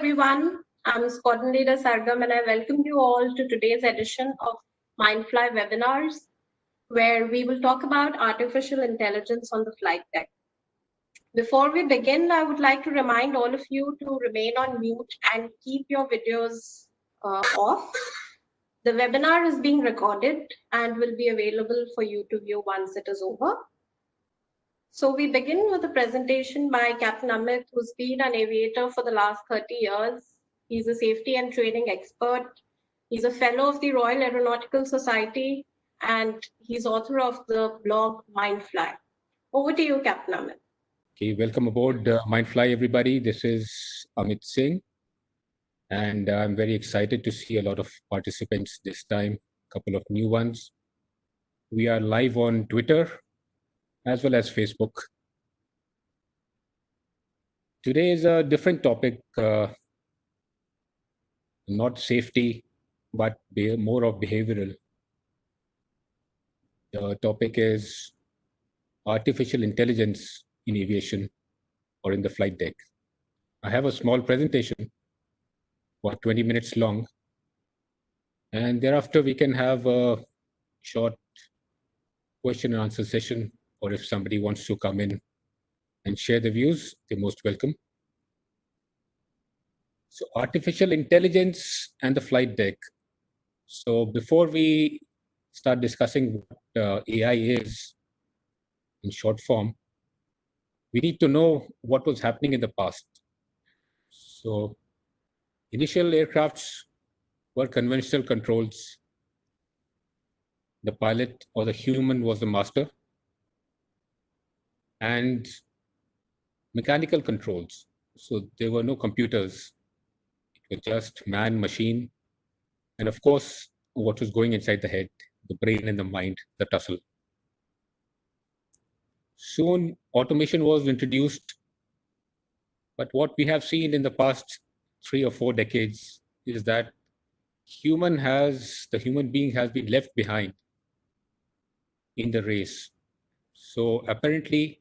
everyone. I'm Coordinator Sargam and I welcome you all to today's edition of Mindfly webinars, where we will talk about artificial intelligence on the flight deck. Before we begin, I would like to remind all of you to remain on mute and keep your videos off. The webinar is being recorded and will be available for you to view once it is over. So we begin with a presentation by Captain Amit, who's been an aviator for the last 30 years. He's a safety and training expert. He's a fellow of the Royal Aeronautical Society, and he's author of the blog Mindfly. Over to you, Captain Amit. Okay, welcome aboard Mindfly, everybody. This is Amit Singh, and I'm very excited to see a lot of participants this time, a couple of new ones. We are live on Twitter as well as Facebook. Today is a different topic, not safety, but more of behavioral. The topic is artificial intelligence in aviation or in the flight deck. I have a small presentation, about 20 minutes long, and thereafter we can have a short question and answer session, or if somebody wants to come in and share the views, they're most welcome. So artificial intelligence and the flight deck. So before we start discussing what AI is in short form, we need to know what was happening in the past. So initial aircrafts were conventional controls. The pilot or the human was the master, and mechanical controls. So there were no computers. It was just man, machine, and of course, what was going inside the head, the brain and the mind, the tussle. Soon, automation was introduced. But what we have seen in the past 3 or 4 decades is that the human being has been left behind in the race. So apparently,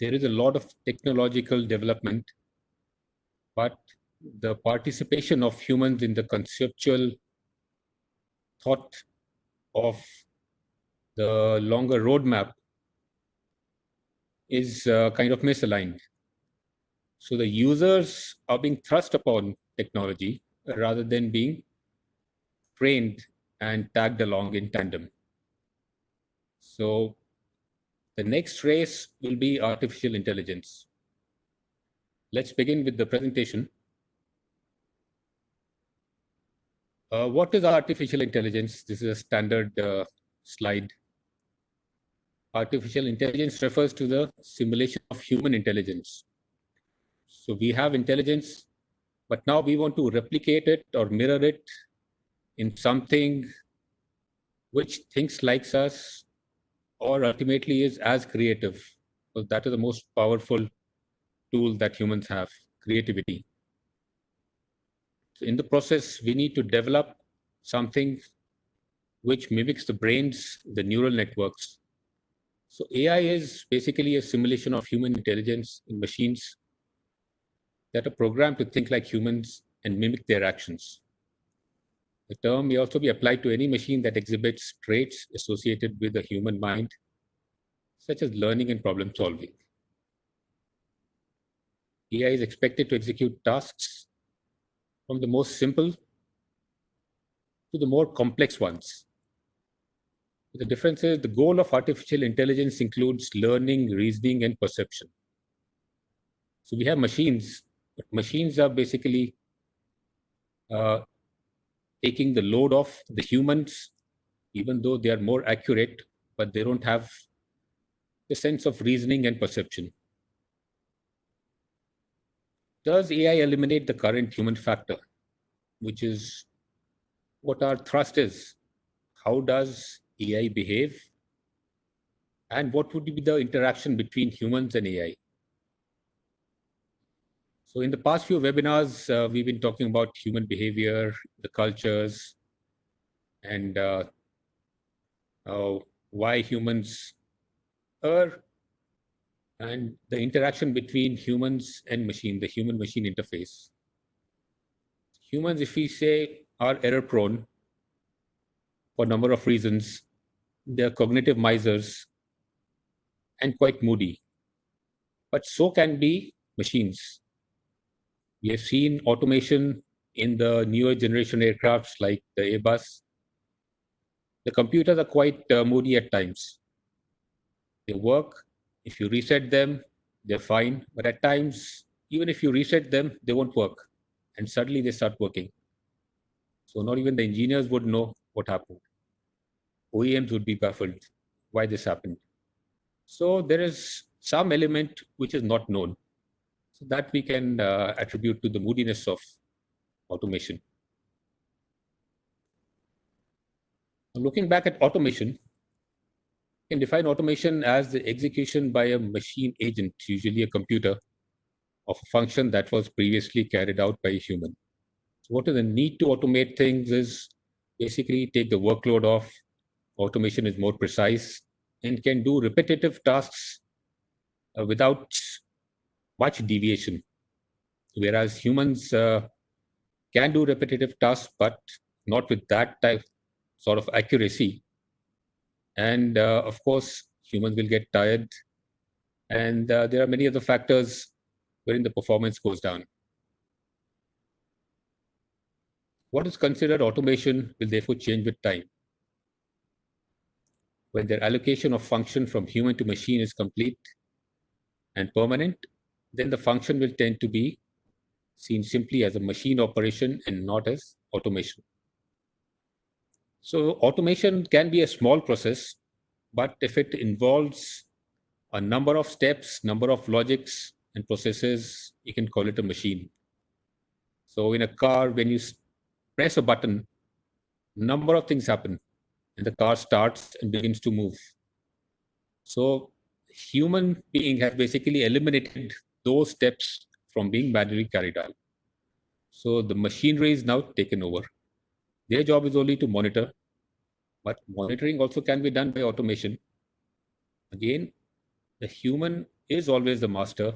there is a lot of technological development, but the participation of humans in the conceptual thought of the longer roadmap is kind of misaligned. So the users are being thrust upon technology rather than being trained and tagged along in tandem. So the next race will be artificial intelligence. Let's begin with the presentation. What is artificial intelligence? This is a standard slide. Artificial intelligence refers to the simulation of human intelligence. So we have intelligence, but now we want to replicate it or mirror it in something which thinks like us or ultimately is as creative. So that is the most powerful tool that humans have, creativity. So in the process, we need to develop something which mimics the brains, the neural networks. So AI is basically a simulation of human intelligence in machines that are programmed to think like humans and mimic their actions. The term may also be applied to any machine that exhibits traits associated with the human mind, such as learning and problem solving. AI is expected to execute tasks from the most simple to the more complex ones. The difference is the goal of artificial intelligence includes learning, reasoning, and perception. So we have machines, but machines are basically taking the load off the humans, even though they are more accurate, but they don't have the sense of reasoning and perception. Does AI eliminate the current human factor, which is what our thrust is? How does AI behave? And what would be the interaction between humans and AI? So in the past few webinars, we've been talking about human behavior, the cultures, and why humans err and the interaction between humans and machine, the human-machine interface. Humans, if we say, are error prone for a number of reasons. They're cognitive misers and quite moody. But so can be machines. We have seen automation in the newer generation aircrafts like the Airbus. The computers are quite moody at times. They work. If you reset them, they're fine. But at times, even if you reset them, they won't work. And suddenly they start working. So not even the engineers would know what happened. OEMs would be baffled why this happened. So there is some element which is not known. So that we can attribute to the moodiness of automation. Looking back at automation, you can define automation as the execution by a machine agent, usually a computer, of a function that was previously carried out by a human. So what is the need to automate things is basically take the workload off. Automation is more precise and can do repetitive tasks without much deviation. Whereas humans can do repetitive tasks, but not with that type sort of accuracy. And of course, humans will get tired. And there are many other factors wherein the performance goes down. What is considered automation will therefore change with time. When their allocation of function from human to machine is complete and permanent, then the function will tend to be seen simply as a machine operation and not as automation. So automation can be a small process, but if it involves a number of steps, number of logics and processes, you can call it a machine. So in a car, when you press a button, number of things happen and the car starts and begins to move. So human being has basically eliminated those steps from being manually carried out. So the machinery is now taken over. Their job is only to monitor, but monitoring also can be done by automation. Again, the human is always the master,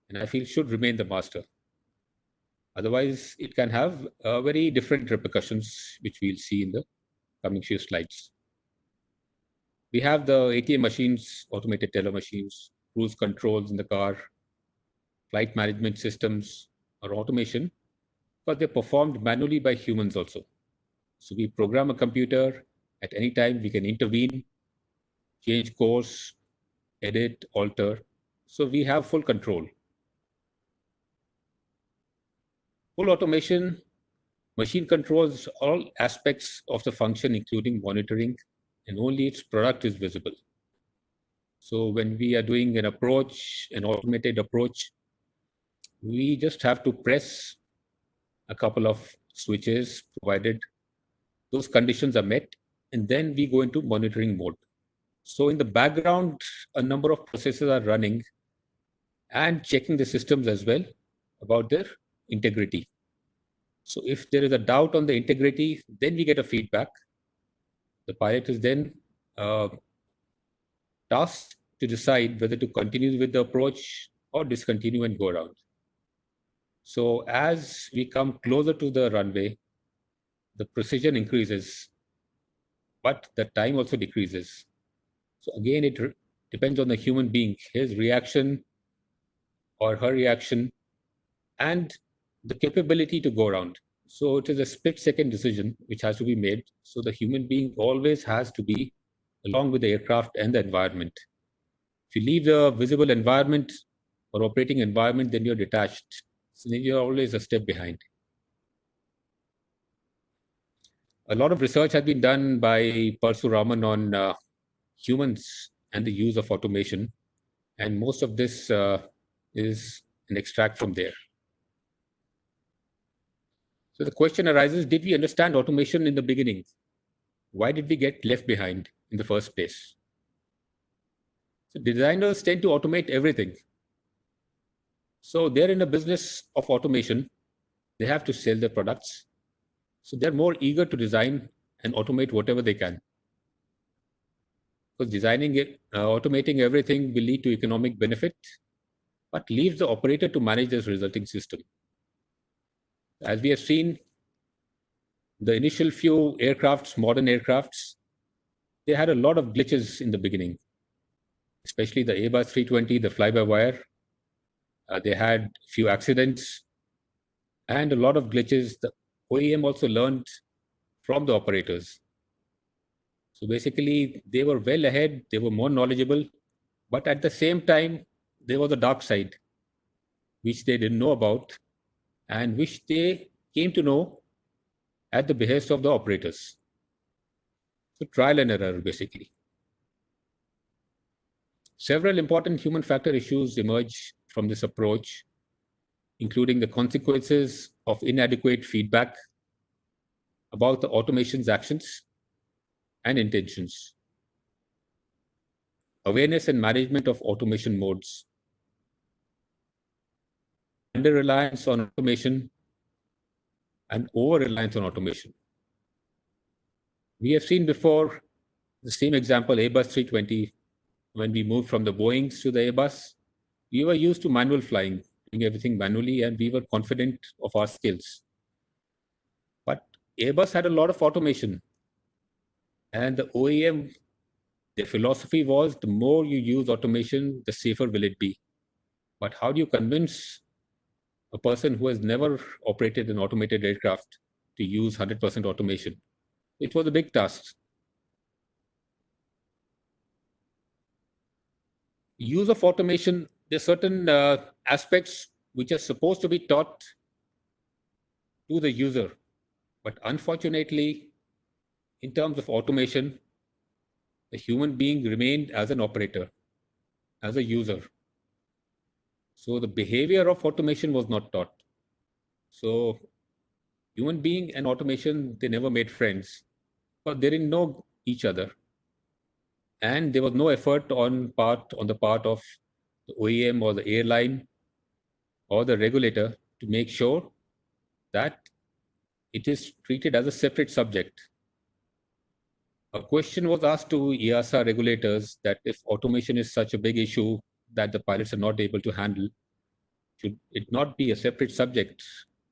and I feel should remain the master. Otherwise, it can have very different repercussions, which we'll see in the coming few slides. We have the ATM machines, automated teller machines, cruise controls in the car, flight management systems, or automation, but they're performed manually by humans also. So we program a computer. At any time, we can intervene, change course, edit, alter. So we have full control. Full automation, machine controls all aspects of the function, including monitoring, and only its product is visible. So when we are doing an approach, an automated approach, we just have to press a couple of switches provided those conditions are met, and then we go into monitoring mode. So in the background, a number of processes are running and checking the systems as well about their integrity. So if there is a doubt on the integrity, then we get a feedback. The pilot is then tasked to decide whether to continue with the approach or discontinue and go around. So as we come closer to the runway, the precision increases, but the time also decreases. So again, it depends on the human being, his reaction or her reaction, and the capability to go around. So it is a split-second decision which has to be made. So the human being always has to be along with the aircraft and the environment. If you leave the visible environment or operating environment, then you're detached. So then you're always a step behind. A lot of research has been done by Parshuraman on humans and the use of automation. And most of this is an extract from there. So the question arises, did we understand automation in the beginning? Why did we get left behind in the first place? So designers tend to automate everything. So they're in a business of automation. They have to sell their products. So they're more eager to design and automate whatever they can. because designing it, automating everything will lead to economic benefit, but leaves the operator to manage this resulting system. As we have seen, the initial few aircrafts, modern aircrafts, they had a lot of glitches in the beginning, especially the Airbus 320, the fly-by-wire. They had few accidents and a lot of glitches. The OEM also learned from the operators. So basically, they were well ahead, they were more knowledgeable, but at the same time, there was a dark side, which they didn't know about and which they came to know at the behest of the operators. So trial and error, basically. Several important human factor issues emerge from this approach, including the consequences of inadequate feedback about the automation's actions and intentions, awareness and management of automation modes, under-reliance on automation and over-reliance on automation. We have seen before the same example, Airbus 320, when we moved from the Boeings to the Airbus, we were used to manual flying, doing everything manually, and we were confident of our skills. But Airbus had a lot of automation, and the OEM, their philosophy was the more you use automation, the safer will it be. But how do you convince a person who has never operated an automated aircraft to use 100% automation? It was a big task. Use of automation, there are certain aspects which are supposed to be taught to the user. But unfortunately, in terms of automation, the human being remained as an operator, as a user. So the behavior of automation was not taught. So human being and automation, they never made friends, but they didn't know each other. And there was no effort on the part of the OEM or the airline or the regulator to make sure that it is treated as a separate subject. A question was asked to EASA regulators that if automation is such a big issue that the pilots are not able to handle, should it not be a separate subject?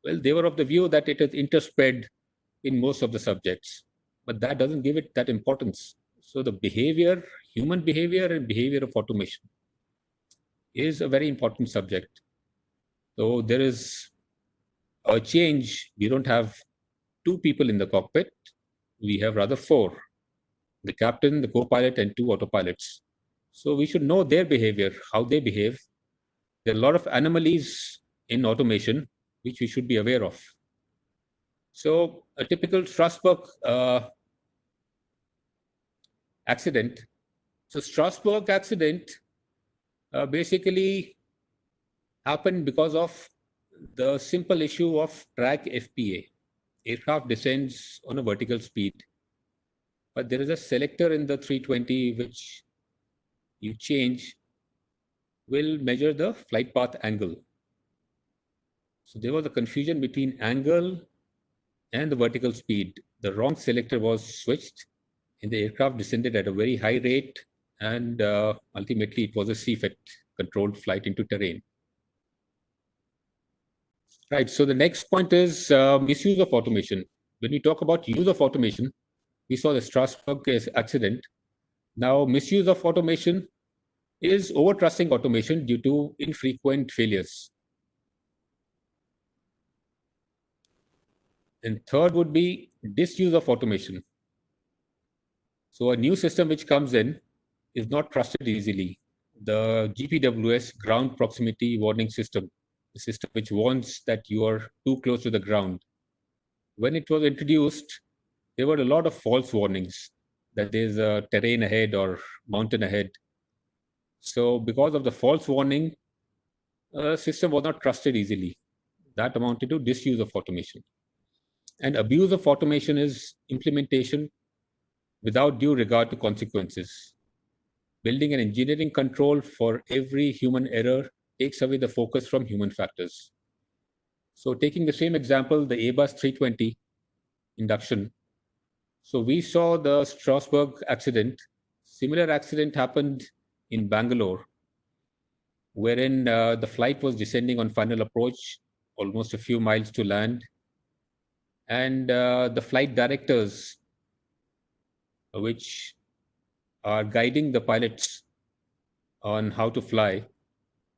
Well, they were of the view that it is interspread in most of the subjects, but that doesn't give it that importance. So the behavior, human behavior and behavior of automation is a very important subject. So there is a change. We don't have two people in the cockpit. We have rather four: the captain, the co-pilot, and two autopilots. So we should know their behavior, how they behave. There are a lot of anomalies in automation which we should be aware of. So a typical Strasbourg accident. So Strasbourg accident basically happened because of the simple issue of track FPA. Aircraft descends on a vertical speed, but there is a selector in the 320 which you change will measure the flight path angle. So there was a confusion between angle and the vertical speed. The wrong selector was switched and the aircraft descended at a very high rate, and ultimately it was a CFET controlled flight into terrain. Right, so the next point is misuse of automation. When we talk about use of automation, we saw the Strasbourg accident. Now, misuse of automation is over-trusting automation due to infrequent failures. And third would be disuse of automation. So a new system which comes in is not trusted easily. The GPWS, ground proximity warning system, the system which warns that you are too close to the ground. When it was introduced, there were a lot of false warnings that there's a terrain ahead or mountain ahead. So because of the false warning, the system was not trusted easily. That amounted to disuse of automation. And abuse of automation is implementation without due regard to consequences. Building an engineering control for every human error takes away the focus from human factors. So taking the same example, the Airbus 320 induction. So we saw the Strasbourg accident similar accident happened in Bangalore, wherein the flight was descending on final approach, almost a few miles to land. And the flight directors, which are guiding the pilots on how to fly,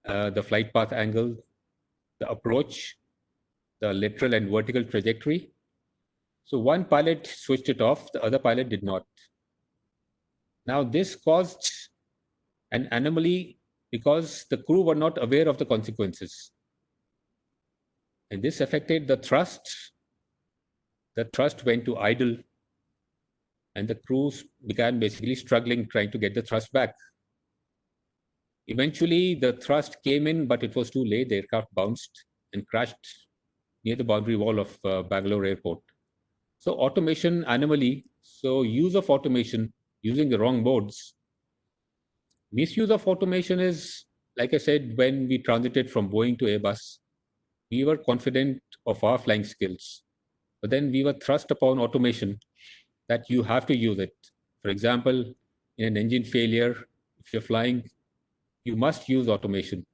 the flight path angle, the approach, the lateral and vertical trajectory. So one pilot switched it off, the other pilot did not. Now this caused an anomaly because the crew were not aware of the consequences. And this affected the thrust. The thrust went to idle, and the crews began basically struggling, trying to get the thrust back. Eventually, the thrust came in, but it was too late. The aircraft bounced and crashed near the boundary wall of Bangalore airport. So automation anomaly, so use of automation using the wrong modes. Misuse of automation is, like I said, when we transited from Boeing to Airbus, we were confident of our flying skills, but then we were thrust upon automation that you have to use it. For example, in an engine failure, if you're flying, you must use automation.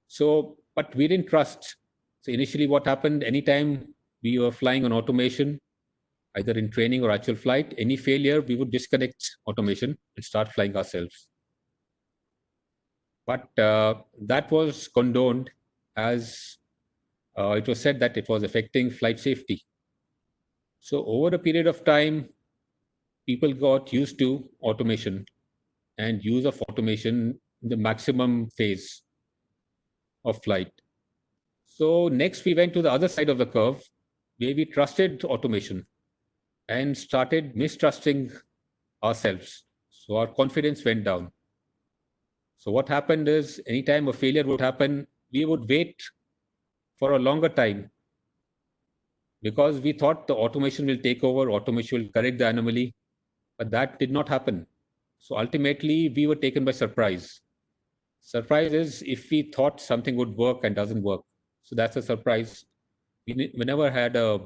So, but we didn't trust. So initially what happened, anytime we were flying on automation, either in training or actual flight, any failure, we would disconnect automation and start flying ourselves. But that was condoned as it was said that it was affecting flight safety. So over a period of time, people got used to automation and use of automation in the maximum phase of flight. So next we went to the other side of the curve, where we trusted automation and started mistrusting ourselves. So our confidence went down. So what happened is, anytime a failure would happen, we would wait for a longer time because we thought the automation will take over, automation will correct the anomaly, but that did not happen. So ultimately, we were taken by surprise. Surprise is if we thought something would work and doesn't work. So that's a surprise. We never had a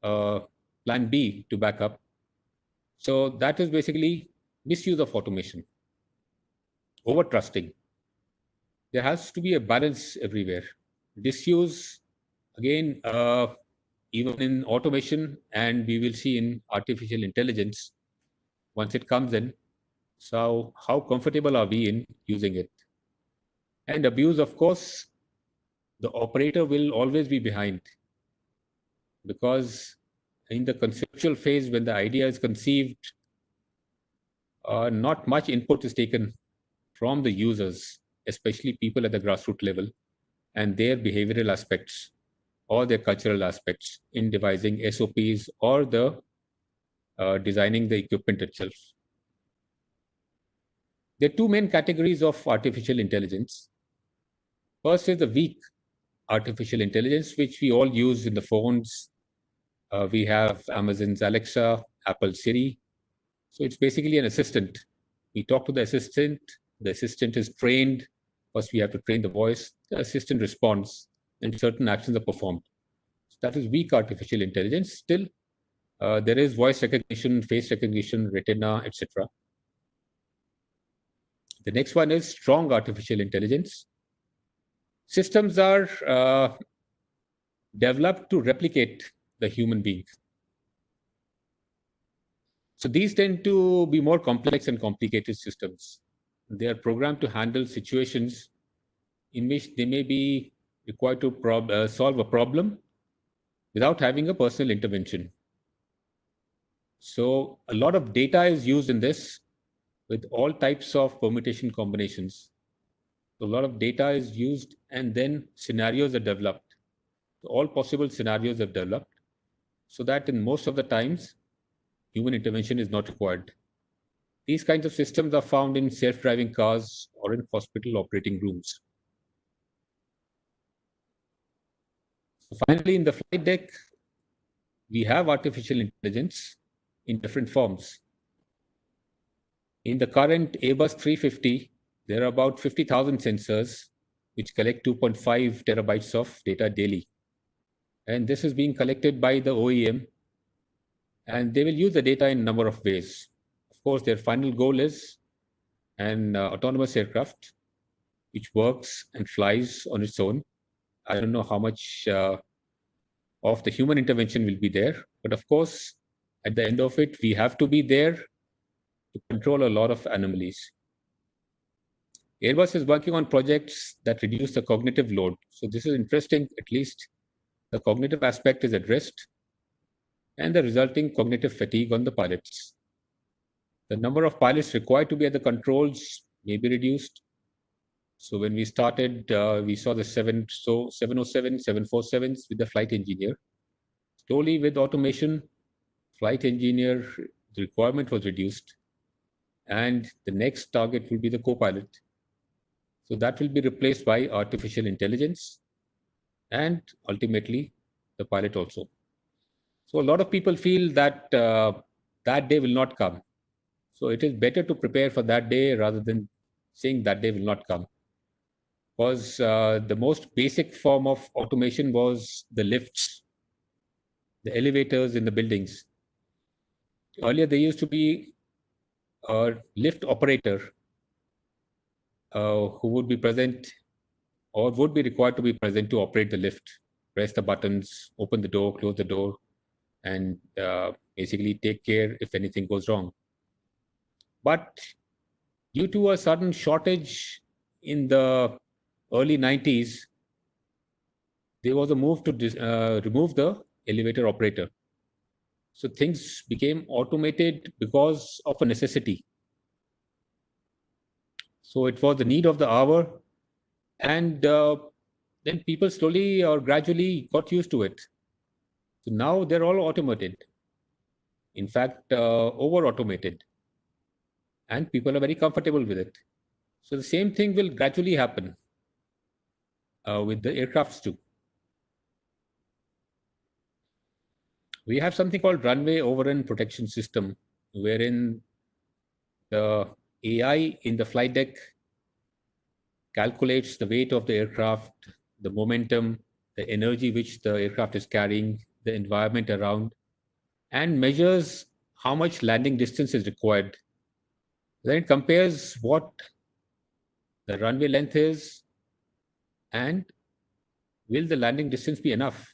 plan B to back up. So that is basically misuse of automation, over trusting. There has to be a balance everywhere. Disuse, again, even in automation, and we will see in artificial intelligence once it comes in. So how comfortable are we in using it? And abuse, of course, the operator will always be behind, because in the conceptual phase, when the idea is conceived, not much input is taken from the users, especially people at the grassroots level, and their behavioral aspects or their cultural aspects in devising SOPs or the designing the equipment itself. There are two main categories of artificial intelligence. First is the weak artificial intelligence, which we all use in the phones. We have Amazon's Alexa, Apple Siri. So it's basically an assistant. We talk to the assistant is trained. First, we have to train the voice. The assistant responds, and certain actions are performed. So that is weak artificial intelligence. Still, there is voice recognition, face recognition, retina, etc. The next one is strong artificial intelligence. Systems are developed to replicate the human being. So these tend to be more complex and complicated systems. They are programmed to handle situations in which they may be required to solve a problem without having a personal intervention. So a lot of data is used in this with all types of permutation combinations. So a lot of data is used, and then scenarios are developed. So all possible scenarios are developed so that in most of the times, human intervention is not required. These kinds of systems are found in self-driving cars or in hospital operating rooms. So finally, in the flight deck, we have artificial intelligence in different forms. In the current Airbus 350, there are about 50,000 sensors which collect 2.5 terabytes of data daily. And this is being collected by the OEM, and they will use the data in a number of ways. course, their final goal is an autonomous aircraft which works and flies on its own. I don't know how much of the human intervention will be there, but of course, at the end of it, we have to be there to control a lot of anomalies. Airbus is working on projects that reduce the cognitive load. So this is interesting. At least the cognitive aspect is addressed and the resulting cognitive fatigue on the pilots. The number of pilots required to be at the controls may be reduced. So when we started, we saw the 707, 747s with the flight engineer. Slowly with automation, flight engineer, the requirement was reduced. And the next target will be the co-pilot. So that will be replaced by artificial intelligence and ultimately the pilot also. So a lot of people feel that that day will not come. So it is better to prepare for that day rather than saying that day will not come. Because the most basic form of automation was the lifts, the elevators in the buildings. Earlier, there used to be a lift operator who would be present or would be required to be present to operate the lift, press the buttons, open the door, close the door, and basically take care if anything goes wrong. But due to a sudden shortage in the early 90s, there was a move to remove the elevator operator. So things became automated because of a necessity. So it was the need of the hour, and then people slowly or gradually got used to it. So now they're all automated. In fact, over-automated. And people are very comfortable with it. So the same thing will gradually happen with the aircrafts too. We have something called runway overrun protection system, wherein the AI in the flight deck calculates the weight of the aircraft, the momentum, the energy which the aircraft is carrying, the environment around, and measures how much landing distance is required. Then it compares what the runway length is and will the landing distance be enough.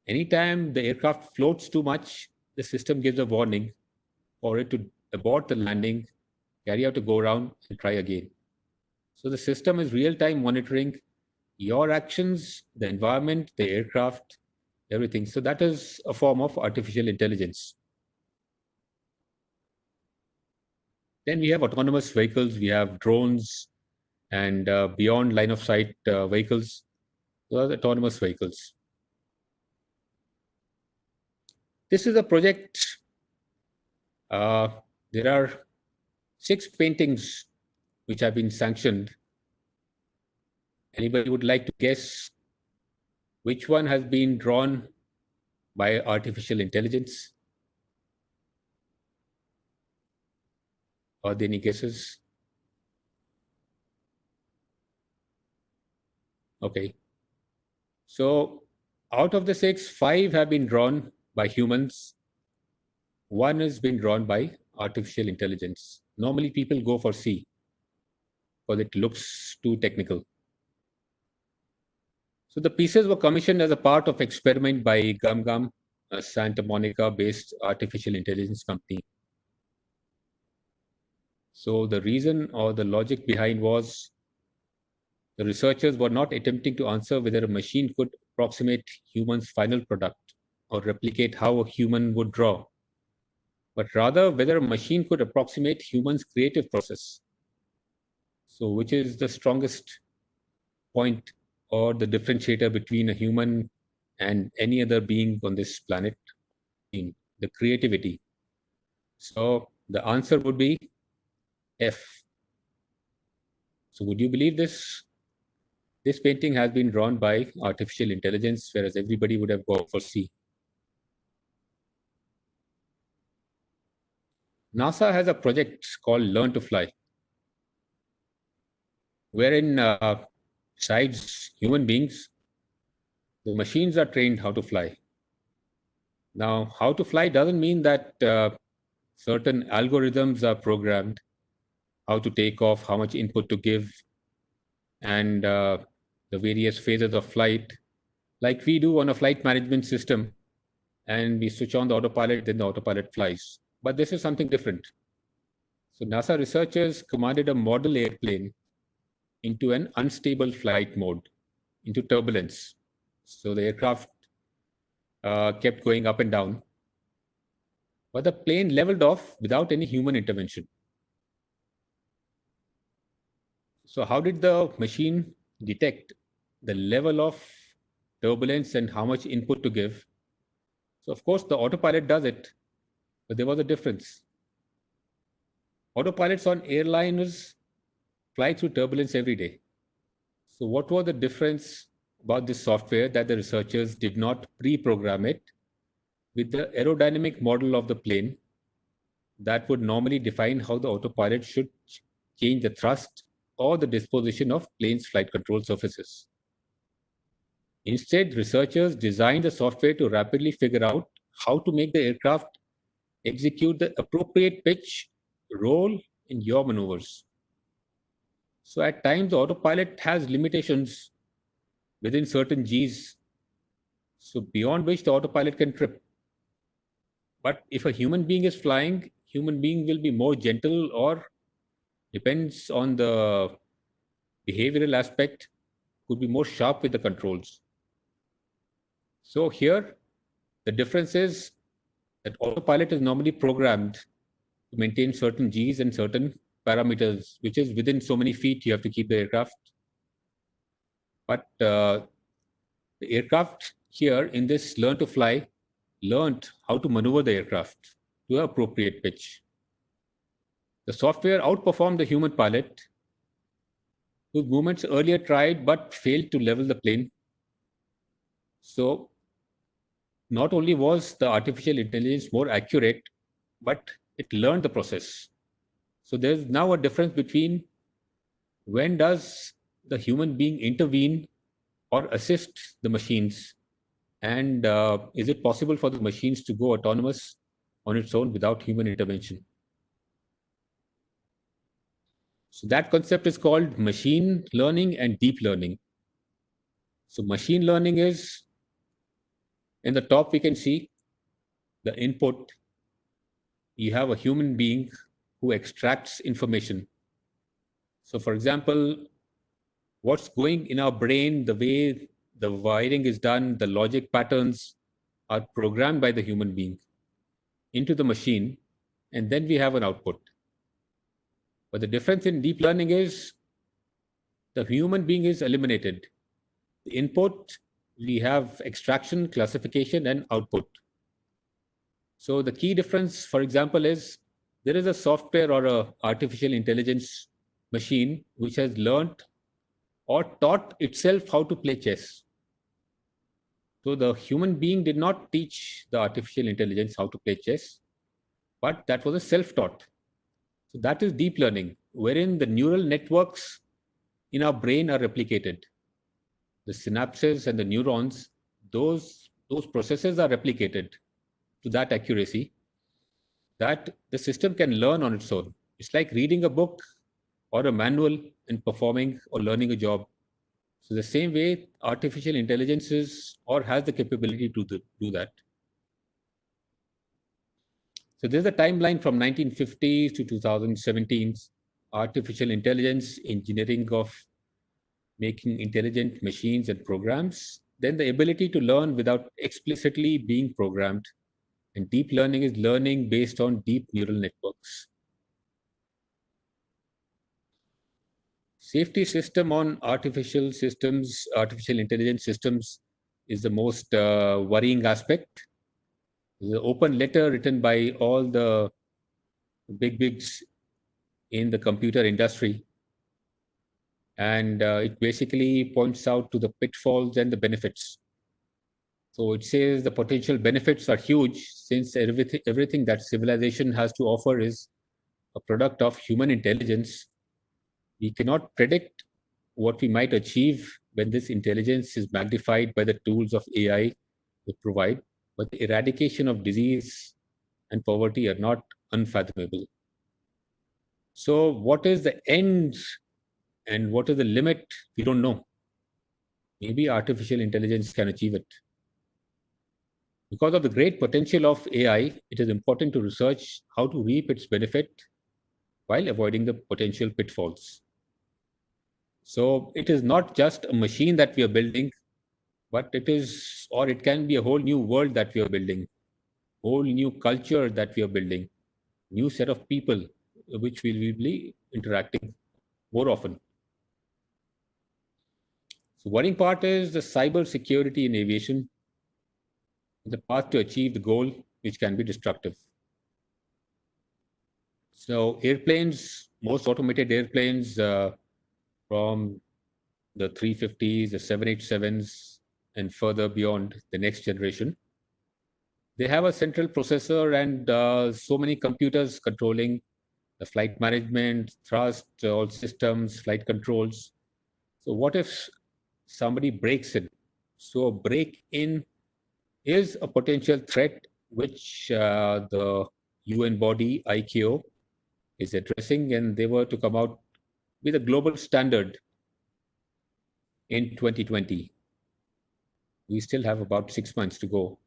Anytime the aircraft floats too much, the system gives a warning for it to abort the landing, carry out a go round, and try again. So the system is real-time monitoring your actions, the environment, the aircraft, everything. So that is a form of artificial intelligence. Then we have autonomous vehicles, we have drones, and beyond line of sight vehicles. Those are autonomous vehicles. This is a project. There are 6 paintings which have been sanctioned. Anybody would like to guess which one has been drawn by artificial intelligence? Are there any guesses? Okay. So out of the 6, 5 have been drawn by humans. 1 has been drawn by artificial intelligence. Normally people go for C because it looks too technical. So the pieces were commissioned as a part of experiment by GumGum, a Santa Monica-based artificial intelligence company. So the reason or the logic behind was the researchers were not attempting to answer whether a machine could approximate humans' final product or replicate how a human would draw, but rather whether a machine could approximate humans' creative process. So which is the strongest point or the differentiator between a human and any other being on this planet? In the creativity. So the answer would be F. So would you believe this? This painting has been drawn by artificial intelligence, whereas everybody would have gone for C. NASA has a project called Learn to Fly, wherein besides human beings, the machines are trained how to fly. Now, how to fly doesn't mean that certain algorithms are programmed, how to take off, how much input to give, and the various phases of flight, like we do on a flight management system, and we switch on the autopilot, then the autopilot flies. But this is something different. So NASA researchers commanded a model airplane into an unstable flight mode, into turbulence. So the aircraft kept going up and down, but the plane leveled off without any human intervention. So how did the machine detect the level of turbulence and how much input to give? So of course the autopilot does it, but there was a difference. Autopilots on airliners fly through turbulence every day. So what was the difference about this software that the researchers did not pre-program it with the aerodynamic model of the plane that would normally define how the autopilot should change the thrust or the disposition of plane's flight control surfaces. Instead, researchers designed the software to rapidly figure out how to make the aircraft execute the appropriate pitch, roll in yaw maneuvers. So at times, the autopilot has limitations within certain Gs, so beyond which the autopilot can trip. But if a human being is flying, human being will be more gentle, or depends on the behavioral aspect, could be more sharp with the controls. So here, the difference is that autopilot is normally programmed to maintain certain Gs and certain parameters, which is within so many feet you have to keep the aircraft. But the aircraft here in this learn to fly learned how to maneuver the aircraft to an appropriate pitch. The software outperformed the human pilot, whose movements earlier tried but failed to level the plane. So not only was the artificial intelligence more accurate, but it learned the process. So there's now a difference between when does the human being intervene or assist the machines, and is it possible for the machines to go autonomous on its own without human intervention? So that concept is called machine learning and deep learning. So machine learning is, in the top we can see the input. You have a human being who extracts information. So for example, what's going in our brain, the way the wiring is done, the logic patterns are programmed by the human being into the machine, and then we have an output. But the difference in deep learning is the human being is eliminated. The input, we have extraction, classification, and output. So the key difference, for example, is there is a software or a artificial intelligence machine which has learned or taught itself how to play chess. So the human being did not teach the artificial intelligence how to play chess, but that was a self-taught. So that is deep learning, wherein the neural networks in our brain are replicated. The synapses and the neurons, those processes are replicated to that accuracy that the system can learn on its own. It's like reading a book or a manual and performing or learning a job. So the same way artificial intelligence is or has the capability to do that. So there's a timeline from 1950s to 2017, artificial intelligence, engineering of making intelligent machines and programs, then the ability to learn without explicitly being programmed. And deep learning is learning based on deep neural networks. Safety system on artificial systems, artificial intelligence systems is the most worrying aspect. The open letter written by all the bigs in the computer industry. And it basically points out to the pitfalls and the benefits. So it says the potential benefits are huge, since everything that civilization has to offer is a product of human intelligence. We cannot predict what we might achieve when this intelligence is magnified by the tools of AI we provide, but the eradication of disease and poverty are not unfathomable. So what is the end and what is the limit? We don't know. Maybe artificial intelligence can achieve it. Because of the great potential of AI, it is important to research how to reap its benefit while avoiding the potential pitfalls. So it is not just a machine that we are building, but it is, or it can be a whole new world that we are building, whole new culture that we are building, new set of people which we will be interacting more often. So worrying part is the cyber security in aviation, the path to achieve the goal, which can be destructive. So airplanes, most automated airplanes from the 350s, the 787s, and further beyond the next generation, they have a central processor and so many computers controlling the flight management, thrust, all systems, flight controls. So what if somebody breaks in? So a break-in is a potential threat which the UN body ICAO is addressing, and they were to come out with a global standard in 2020. We still have about 6 months to go.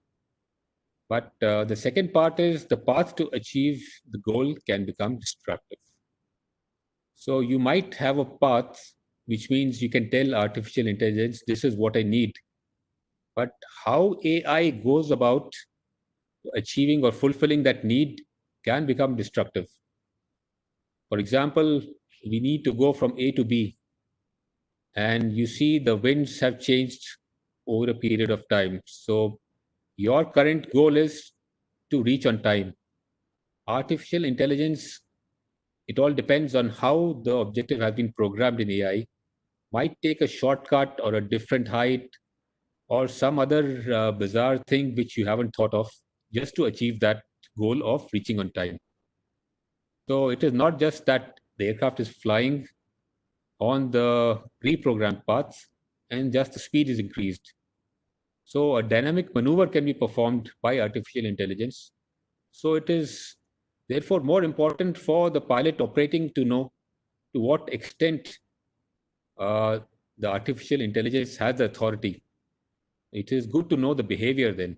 But the second part is the path to achieve the goal can become destructive. So you might have a path, which means you can tell artificial intelligence, this is what I need. But how AI goes about achieving or fulfilling that need can become destructive. For example, we need to go from A to B, and you see the winds have changed over a period of time. So your current goal is to reach on time. Artificial intelligence, it all depends on how the objective has been programmed in AI, might take a shortcut or a different height or some other bizarre thing which you haven't thought of just to achieve that goal of reaching on time. So it is not just that the aircraft is flying on the pre-programmed paths and just the speed is increased. So a dynamic maneuver can be performed by artificial intelligence. So it is therefore more important for the pilot operating to know to what extent the artificial intelligence has the authority. It is good to know the behavior then.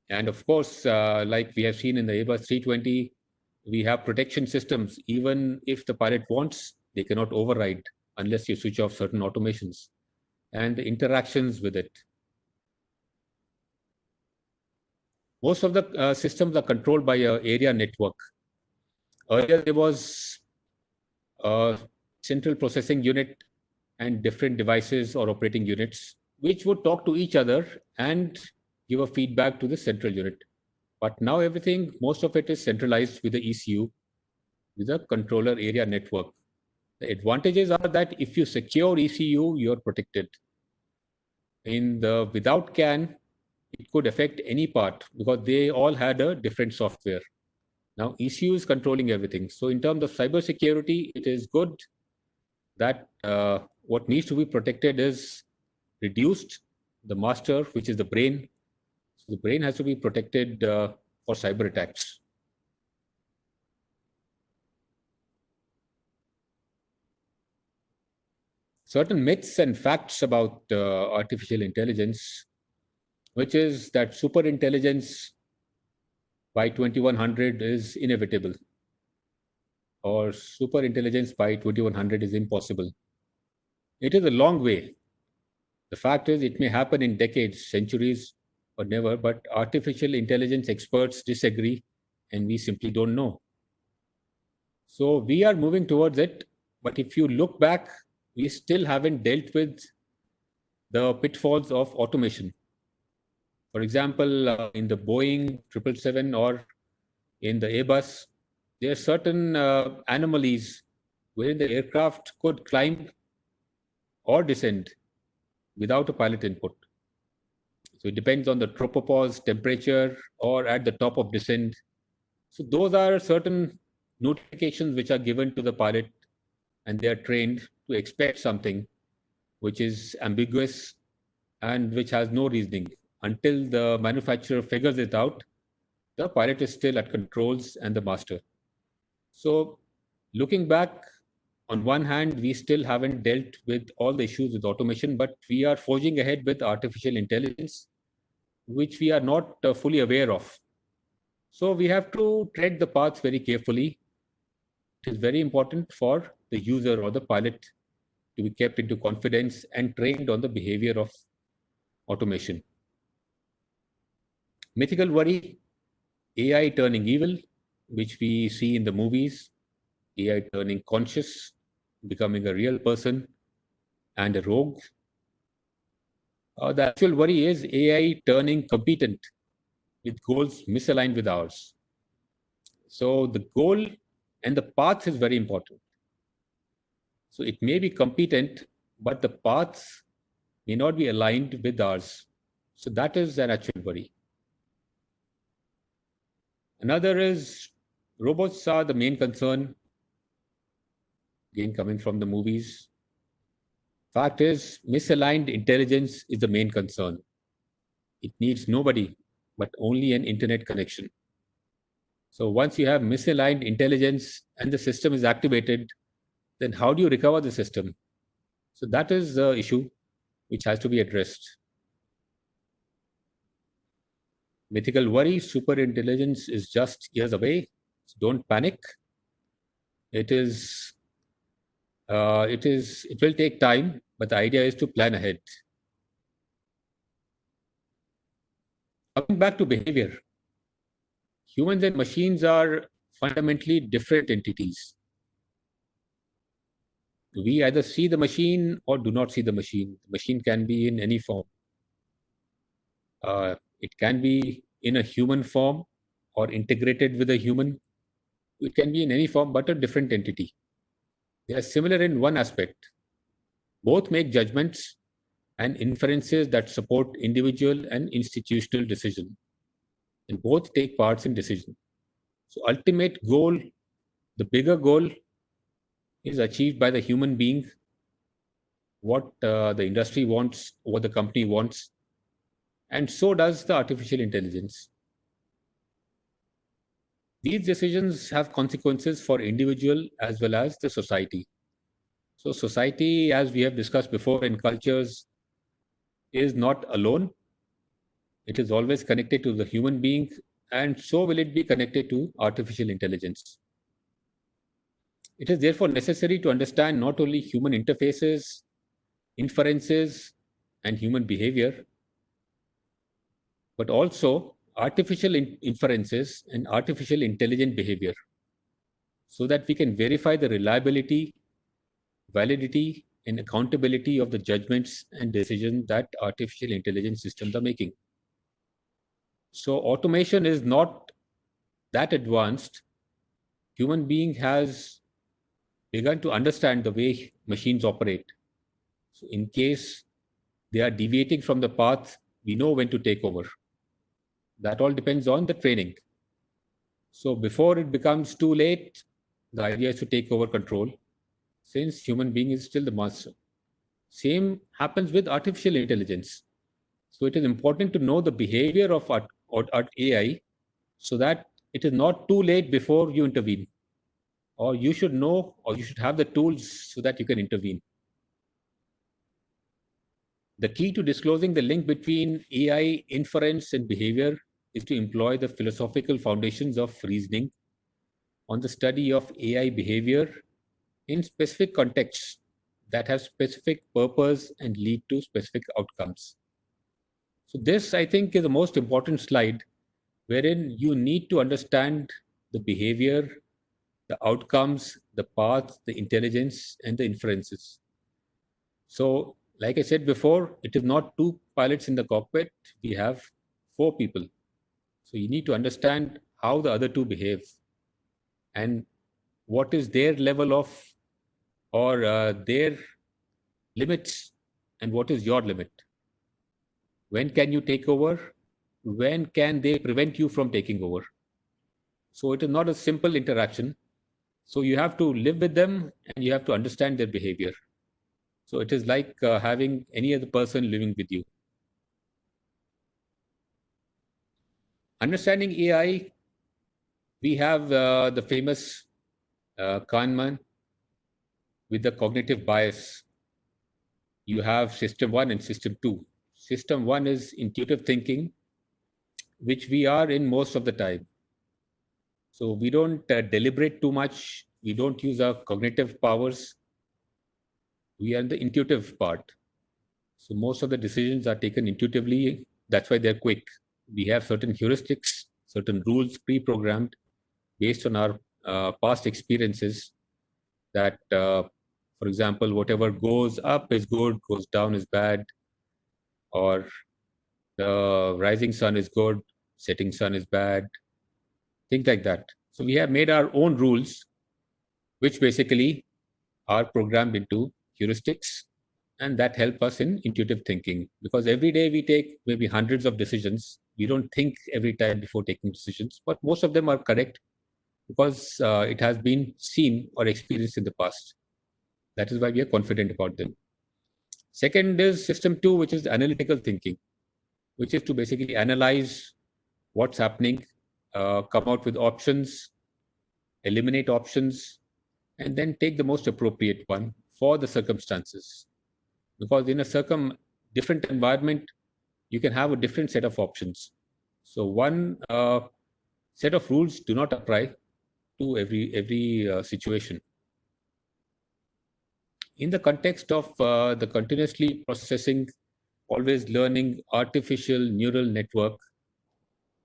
And of course, like we have seen in the Airbus 320, we have protection systems. Even if the pilot wants, they cannot override unless you switch off certain automations and the interactions with it. Most of the systems are controlled by an area network. Earlier, there was a central processing unit and different devices or operating units, which would talk to each other and give a feedback to the central unit. But now everything, most of it is centralized with the ECU, with a controller area network. The advantages are that if you secure ECU, you're protected. In the without CAN, it could affect any part because they all had a different software. Now ECU is controlling everything. So in terms of cybersecurity, it is good that what needs to be protected is reduced, the master, which is the brain. So the brain has to be protected for cyber attacks. Certain myths and facts about artificial intelligence, which is that super intelligence by 2100 is inevitable, or super intelligence by 2100 is impossible. It is a long way. The fact is, it may happen in decades, centuries, or never, but artificial intelligence experts disagree, and we simply don't know. So we are moving towards it, but if you look back, we still haven't dealt with the pitfalls of automation. For example, in the Boeing 777 or in the Airbus, there are certain anomalies wherein the aircraft could climb or descend without a pilot input. So it depends on the tropopause temperature or at the top of descent. So those are certain notifications which are given to the pilot, and they are trained to expect something which is ambiguous and which has no reasoning. Until the manufacturer figures it out, the pilot is still at controls and the master. So looking back, on one hand, we still haven't dealt with all the issues with automation, but we are forging ahead with artificial intelligence, which we are not fully aware of. So we have to tread the paths very carefully. It is very important for the user or the pilot to be kept into confidence and trained on the behavior of automation. Mythical worry, AI turning evil, which we see in the movies, AI turning conscious, becoming a real person and a rogue. The actual worry is AI turning competent with goals misaligned with ours. So the goal and the path is very important. So it may be competent, but the paths may not be aligned with ours. So that is an actual worry. Another is robots are the main concern, again coming from the movies. Fact is, misaligned intelligence is the main concern. It needs nobody, but only an internet connection. So once you have misaligned intelligence and the system is activated, then how do you recover the system? So that is the issue which has to be addressed. Mythical worry, super intelligence is just years away. So don't panic. It will take time, but the idea is to plan ahead. Coming back to behavior, humans and machines are fundamentally different entities. We either see the machine or do not see the machine. The machine can be in any form. It can be in a human form or integrated with a human. It can be in any form, but a different entity. They are similar in one aspect. Both make judgments and inferences that support individual and institutional decision. And both take parts in decision. So ultimate goal, the bigger goal is achieved by the human being, what the industry wants, what the company wants, and so does the artificial intelligence. These decisions have consequences for individual as well as the society. So society, as we have discussed before in cultures, is not alone. It is always connected to the human being, and so will it be connected to artificial intelligence. It is therefore necessary to understand not only human interfaces, inferences, and human behavior, but also artificial inferences and artificial intelligent behavior, so that we can verify the reliability, validity, and accountability of the judgments and decisions that artificial intelligence systems are making. So automation is not that advanced. Human being has begun to understand the way machines operate. So in case they are deviating from the path, we know when to take over. That all depends on the training. So before it becomes too late, the idea is to take over control, since human being is still the master. Same happens with artificial intelligence. So it is important to know the behavior of AI so that it is not too late before you intervene. Or you should know, or you should have the tools so that you can intervene. The key to disclosing the link between AI inference and behavior is to employ the philosophical foundations of reasoning on the study of AI behavior in specific contexts that have specific purpose and lead to specific outcomes. So this, I think, is the most important slide, wherein you need to understand the behavior, the outcomes, the path, the intelligence, and the inferences. So, like I said before, it is not two pilots in the cockpit. We have 4 people. So you need to understand how the other 2 behave and what is their level of, or their limits, and what is your limit. When can you take over? When can they prevent you from taking over? So it is not a simple interaction. So you have to live with them and you have to understand their behavior. So it is like having any other person living with you. Understanding AI, we have the famous Kahneman with the cognitive bias. You have system one and system two. System one is intuitive thinking, which we are in most of the time. So we don't deliberate too much. We don't use our cognitive powers. We are in the intuitive part. So most of the decisions are taken intuitively. That's why they're quick. We have certain heuristics, certain rules pre-programmed based on our past experiences that, for example, whatever goes up is good, goes down is bad, or the rising sun is good, setting sun is bad, things like that. So we have made our own rules, which basically are programmed into heuristics, and that help us in intuitive thinking, because every day we take maybe hundreds of decisions. We don't think every time before taking decisions, but most of them are correct because it has been seen or experienced in the past. That is why we are confident about them. Second is system two, which is analytical thinking, which is to basically analyze what's happening, come out with options, eliminate options, and then take the most appropriate one for the circumstances. Because in a different environment, you can have a different set of options. So one set of rules do not apply to every situation. In the context of the continuously processing, always learning artificial neural network,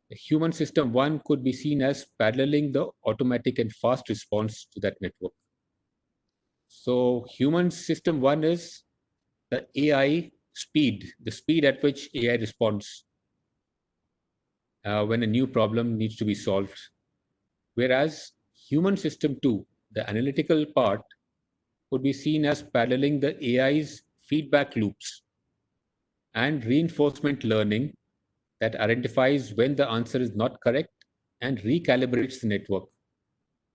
the human system one could be seen as paralleling the automatic and fast response to that network. So human system one is the AI speed, the speed at which AI responds when a new problem needs to be solved. Whereas human system two, the analytical part, could be seen as paralleling the AI's feedback loops and reinforcement learning that identifies when the answer is not correct and recalibrates the network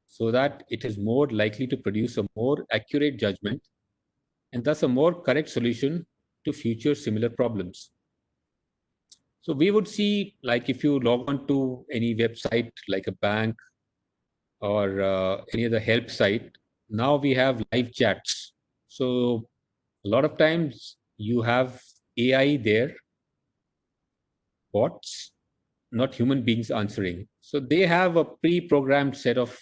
so that it is more likely to produce a more accurate judgment and thus a more correct solution to future similar problems. So we would see, like if you log on to any website like a bank or any other help site, now we have live chats. So a lot of times you have AI there, bots, not human beings answering. So they have a pre-programmed set of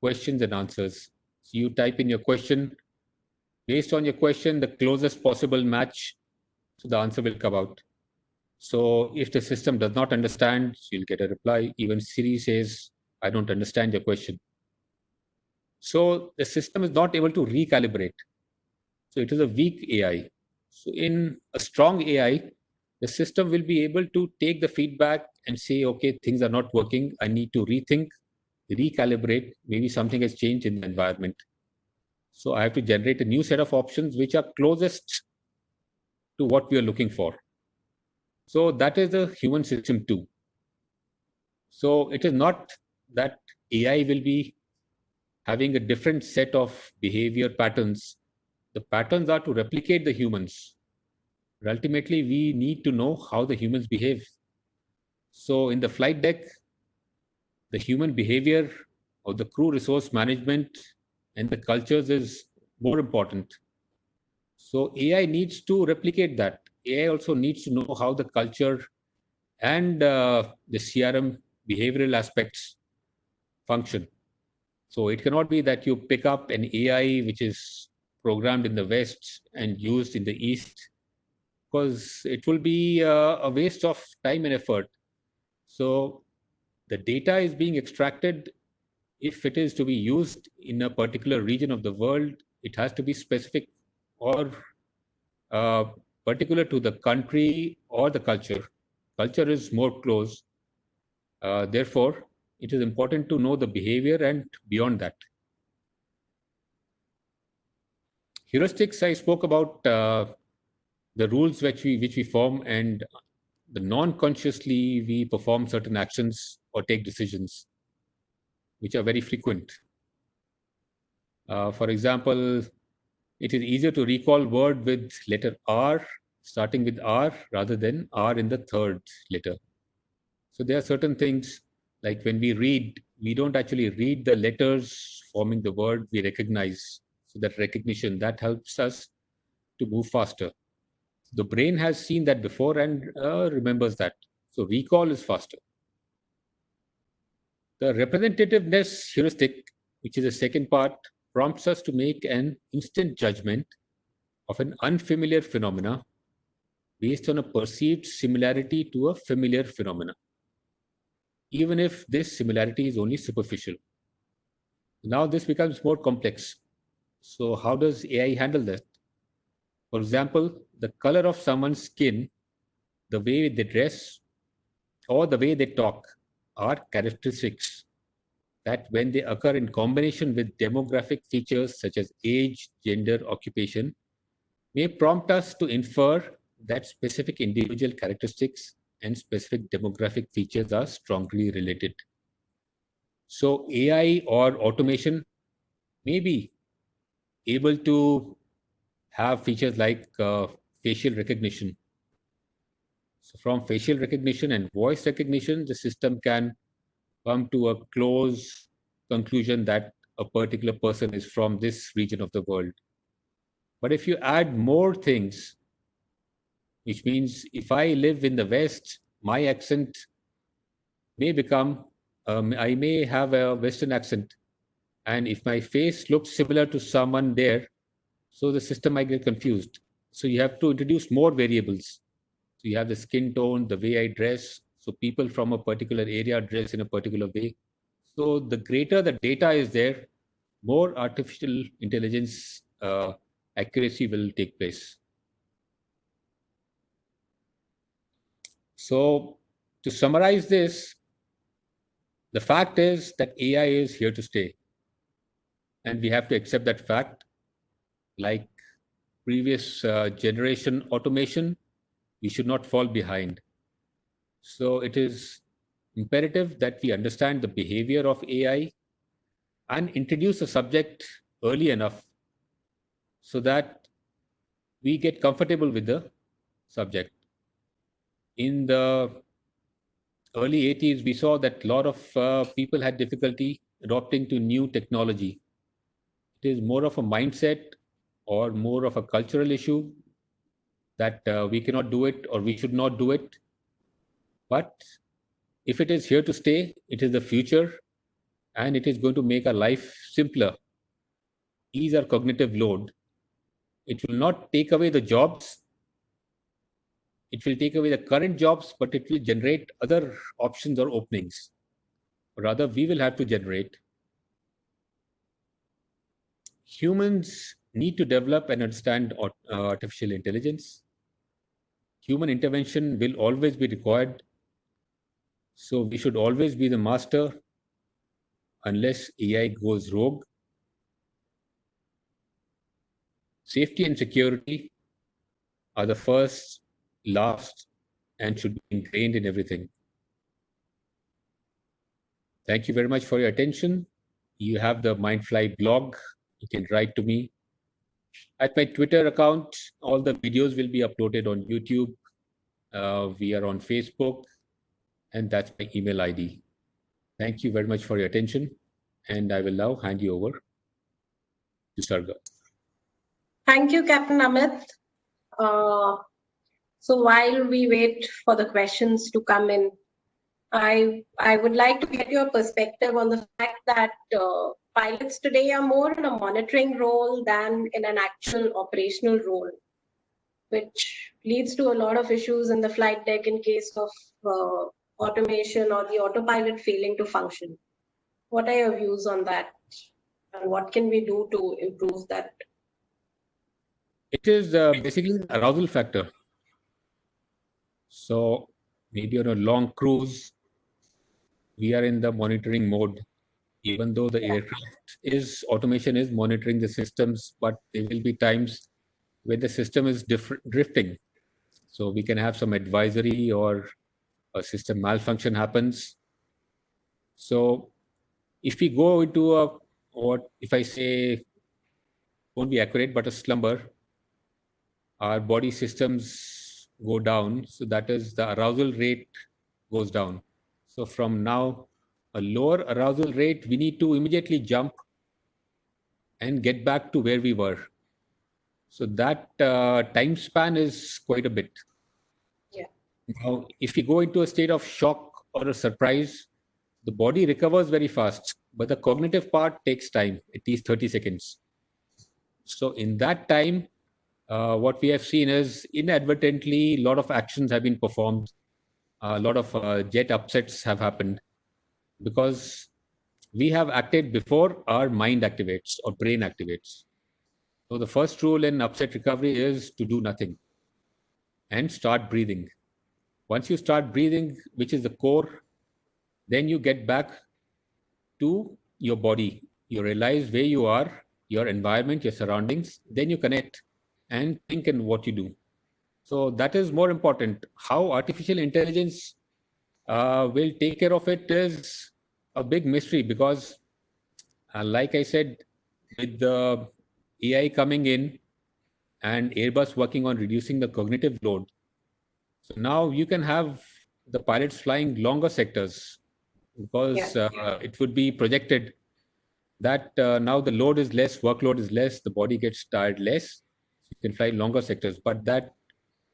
questions and answers. So you type in your question. Based on your question, the closest possible match, so the answer will come out. So if the system does not understand, you'll get a reply. Even Siri says, I don't understand your question. So the system is not able to recalibrate. So it is a weak AI. So in a strong AI, the system will be able to take the feedback and say, okay, things are not working. I need to rethink, recalibrate. Maybe something has changed in the environment. So I have to generate a new set of options which are closest to what we are looking for. So that is the human system two. So it is not that AI will be having a different set of behavior patterns. The patterns are to replicate the humans. But ultimately, we need to know how the humans behave. So in the flight deck, the human behavior of the crew resource management and the cultures is more important. So AI needs to replicate that. AI also needs to know how the culture and the CRM behavioral aspects function. So it cannot be that you pick up an AI which is programmed in the West and used in the East, because it will be a waste of time and effort. So the data is being extracted. If it is to be used in a particular region of the world, it has to be specific or particular to the country or the culture. Culture is more close. Therefore, it is important to know the behavior and beyond that. Heuristics, I spoke about the rules which we form, and the non-consciously we perform certain actions or take decisions, which are very frequent. For example, it is easier to recall word with letter R, starting with R, rather than R in the third letter. So there are certain things like when we read, we don't actually read the letters forming the word, we recognize. So that recognition, that helps us to move faster. The brain has seen that before and remembers that. So recall is faster. The representativeness heuristic, which is the second part, prompts us to make an instant judgment of an unfamiliar phenomena based on a perceived similarity to a familiar phenomena, even if this similarity is only superficial. Now this becomes more complex. So how does AI handle that? For example, the color of someone's skin, the way they dress, or the way they talk are characteristics that, when they occur in combination with demographic features such as age, gender, occupation, may prompt us to infer that specific individual characteristics and specific demographic features are strongly related. So AI or automation may be able to have features like facial recognition. So from facial recognition and voice recognition, the system can come to a close conclusion that a particular person is from this region of the world. But if you add more things, which means if I live in the West, my accent may become, I may have a Western accent. And if my face looks similar to someone there, so the system might get confused. So you have to introduce more variables. So you have the skin tone, the way I dress. So people from a particular area dress in a particular way. So the greater the data is there, more artificial intelligence accuracy will take place. So to summarize this, the fact is that AI is here to stay. And we have to accept that fact. Like previous generation automation, we should not fall behind. So it is imperative that we understand the behavior of AI and introduce the subject early enough so that we get comfortable with the subject. In the early 80s, we saw that a lot of people had difficulty adopting to new technology. It is more of a mindset or more of a cultural issue that we cannot do it or we should not do it. But if it is here to stay, it is the future, and it is going to make our life simpler, ease our cognitive load. It will not take away the jobs. It will take away the current jobs, but it will generate other options or openings. Rather, we will have to generate. Humans need to develop and understand artificial intelligence. Human intervention will always be required. So we should always be the master unless AI goes rogue. Safety and security are the first, last, and should be ingrained in everything. Thank you very much for your attention. You have the Mindfly blog. You can write to me. At my Twitter account, all the videos will be uploaded on YouTube. We are on Facebook, and that's my email ID. Thank you very much for your attention, and I will now hand you over to Sarga. Thank you, Captain Amit. So while we wait for the questions to come in, I would like to get your perspective on the fact that pilots today are more in a monitoring role than in an actual operational role, which leads to a lot of issues in the flight deck in case of automation or the autopilot failing to function. What are your views on that? And what can we do to improve that? It is basically an arousal factor. So maybe on a long cruise, we are in the monitoring mode, even though the aircraft is automation is monitoring the systems, but there will be times where the system is drifting. So we can have some advisory or a system malfunction happens. So if we go into a, what if I say, won't be accurate, but a slumber, our body systems go down. So that is the arousal rate goes down. So from now, a lower arousal rate, we need to immediately jump and get back to where we were. So that time span is quite a bit. Yeah. Now, if we go into a state of shock or a surprise, the body recovers very fast, but the cognitive part takes time, at least 30 seconds. So in that time, what we have seen is inadvertently, a lot of actions have been performed, a lot of jet upsets have happened because we have acted before our mind activates or brain activates. So the first rule in upset recovery is to do nothing and start breathing. Once you start breathing, which is the core, then you get back to your body. You realize where you are, your environment, your surroundings, then you connect and think in what you do. So that is more important. How artificial intelligence will take care of it is a big mystery because, like I said, with the AI coming in and Airbus working on reducing the cognitive load, so now you can have the pilots flying longer sectors because it would be projected that now the load is less, workload is less, the body gets tired less. You can fly longer sectors, but that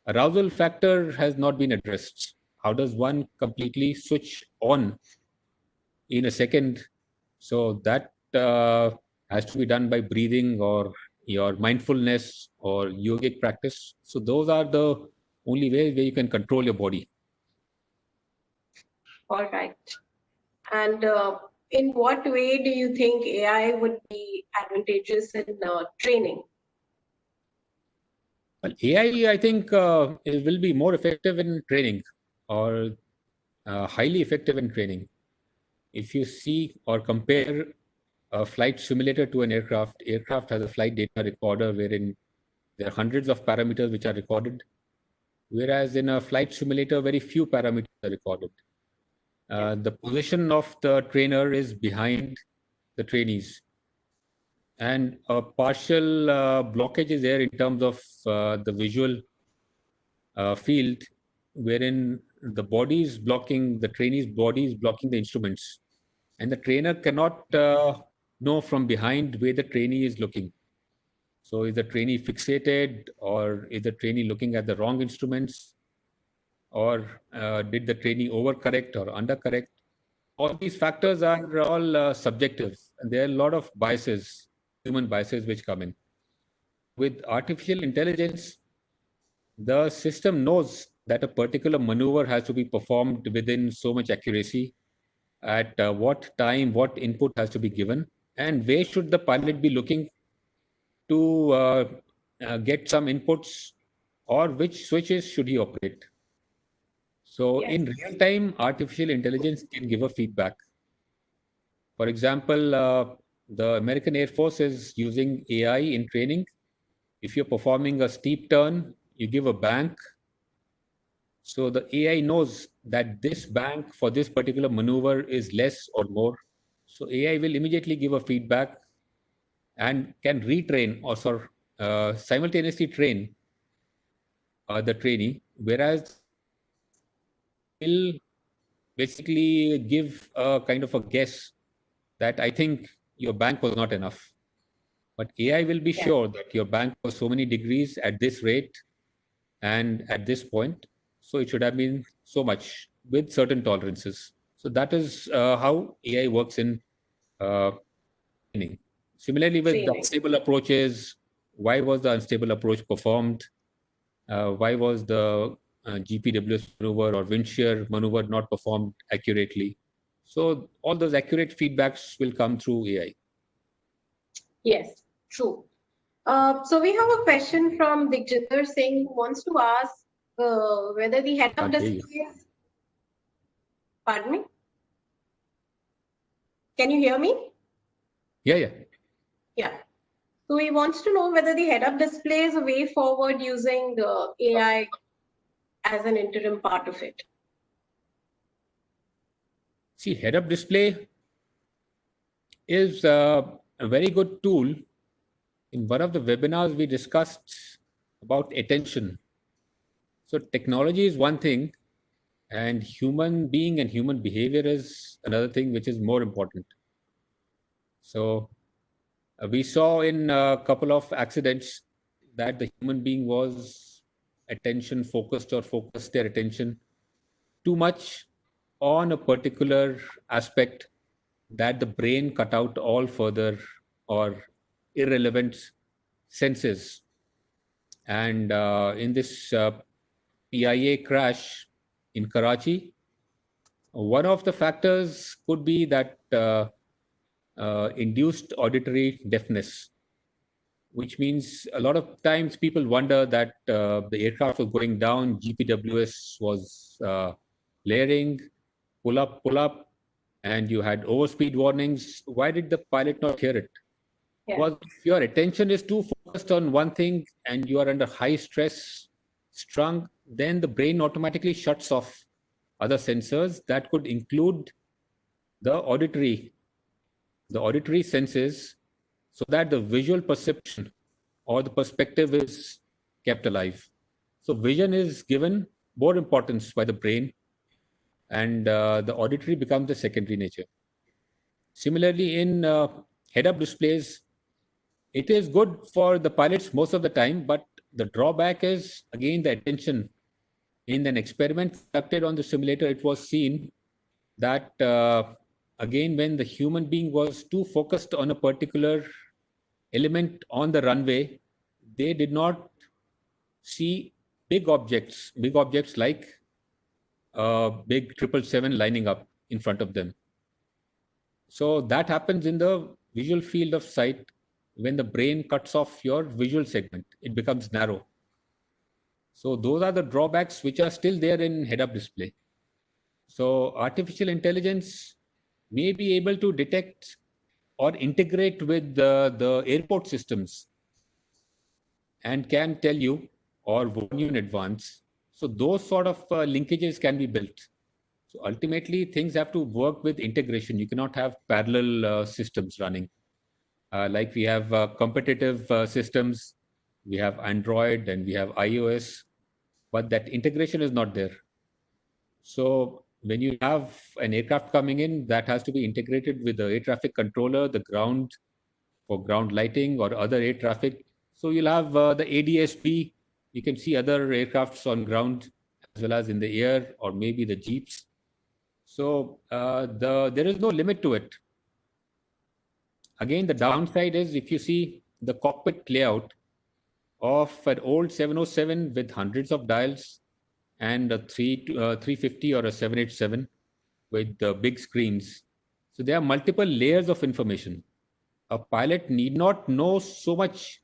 arousal factor has not been addressed. How does one completely switch on in a second? So that has to be done by breathing or your mindfulness or yogic practice. So those are the only ways where you can control your body. All right. And in what way do you think AI would be advantageous in training? Well, AI, I think, it will be more effective in training or highly effective in training. If you see or compare a flight simulator to an aircraft has a flight data recorder wherein there are hundreds of parameters which are recorded, whereas in a flight simulator, very few parameters are recorded. The position of the trainer is behind the trainees, and a partial blockage is there in terms of the visual field, wherein the body is blocking the trainee's body is blocking the instruments, and the trainer cannot know from behind where the trainee is looking. So is the trainee fixated, or is the trainee looking at the wrong instruments, or did the trainee overcorrect or undercorrect? All these factors are all subjective, and there are a lot of biases, human biases, which come in. With artificial intelligence, the system knows that a particular maneuver has to be performed within so much accuracy, at what time, what input has to be given, and where should the pilot be looking to get some inputs, or which switches should he operate. So in real time, artificial intelligence can give a feedback. For example, the American Air Force is using AI in training. If you're performing a steep turn, you give a bank. So the AI knows that this bank for this particular maneuver is less or more. So AI will immediately give a feedback and can retrain or simultaneously train the trainee, whereas will basically give a kind of a guess that I think your bank was not enough. But AI will be sure that your bank was so many degrees at this rate and at this point. So it should have been so much with certain tolerances. So that is how AI works in training. Similarly, with the unstable approaches, why was the unstable approach performed? Why was the GPWS maneuver or wind shear maneuver not performed accurately? So all those accurate feedbacks will come through AI. Yes, true. So we have a question from Dikshinder Singh who wants to ask whether the head-up displays. Pardon me? Can you hear me? Yeah. Yeah. So he wants to know whether the head-up display is a way forward using the AI as an interim part of it. See, head-up display is a very good tool. In one of the webinars, we discussed about attention. So technology is one thing, And human being and human behavior is another thing which is more important. So we saw in a couple of accidents that the human being was attention focused or focused their attention too much on a particular aspect that the brain cut out all further or irrelevant senses. And in this PIA crash in Karachi, one of the factors could be that induced auditory deafness, which means a lot of times people wonder that the aircraft was going down, GPWS was layering, pull up, and you had overspeed warnings. Why did the pilot not hear it? Yeah. Well, if your attention is too focused on one thing and you are under high stress, strung, then the brain automatically shuts off other sensors that could include the auditory senses, so that the visual perception or the perspective is kept alive. So vision is given more importance by the brain, and the auditory becomes the secondary nature. Similarly, in head-up displays, it is good for the pilots most of the time, but the drawback is again the attention. In an experiment conducted on the simulator, it was seen that again, when the human being was too focused on a particular element on the runway, they did not see big objects like big 777 lining up in front of them. So that happens in the visual field of sight. When the brain cuts off your visual segment, it becomes narrow. So those are the drawbacks which are still there in head-up display. So artificial intelligence may be able to detect or integrate with the airport systems and can tell you or warn you in advance. So those sort of linkages can be built. So ultimately, things have to work with integration. You cannot have parallel systems running. Like we have competitive systems, we have Android and we have iOS, but that integration is not there. So when you have an aircraft coming in, that has to be integrated with the air traffic controller, the ground for ground lighting or other air traffic. So you'll have the ADSB. You can see other aircrafts on ground as well as in the air, or maybe the jeeps. So there is no limit to it. Again, the downside is if you see the cockpit layout of an old 707 with hundreds of dials and a 350 or a 787 with the big screens. So there are multiple layers of information. A pilot need not know so much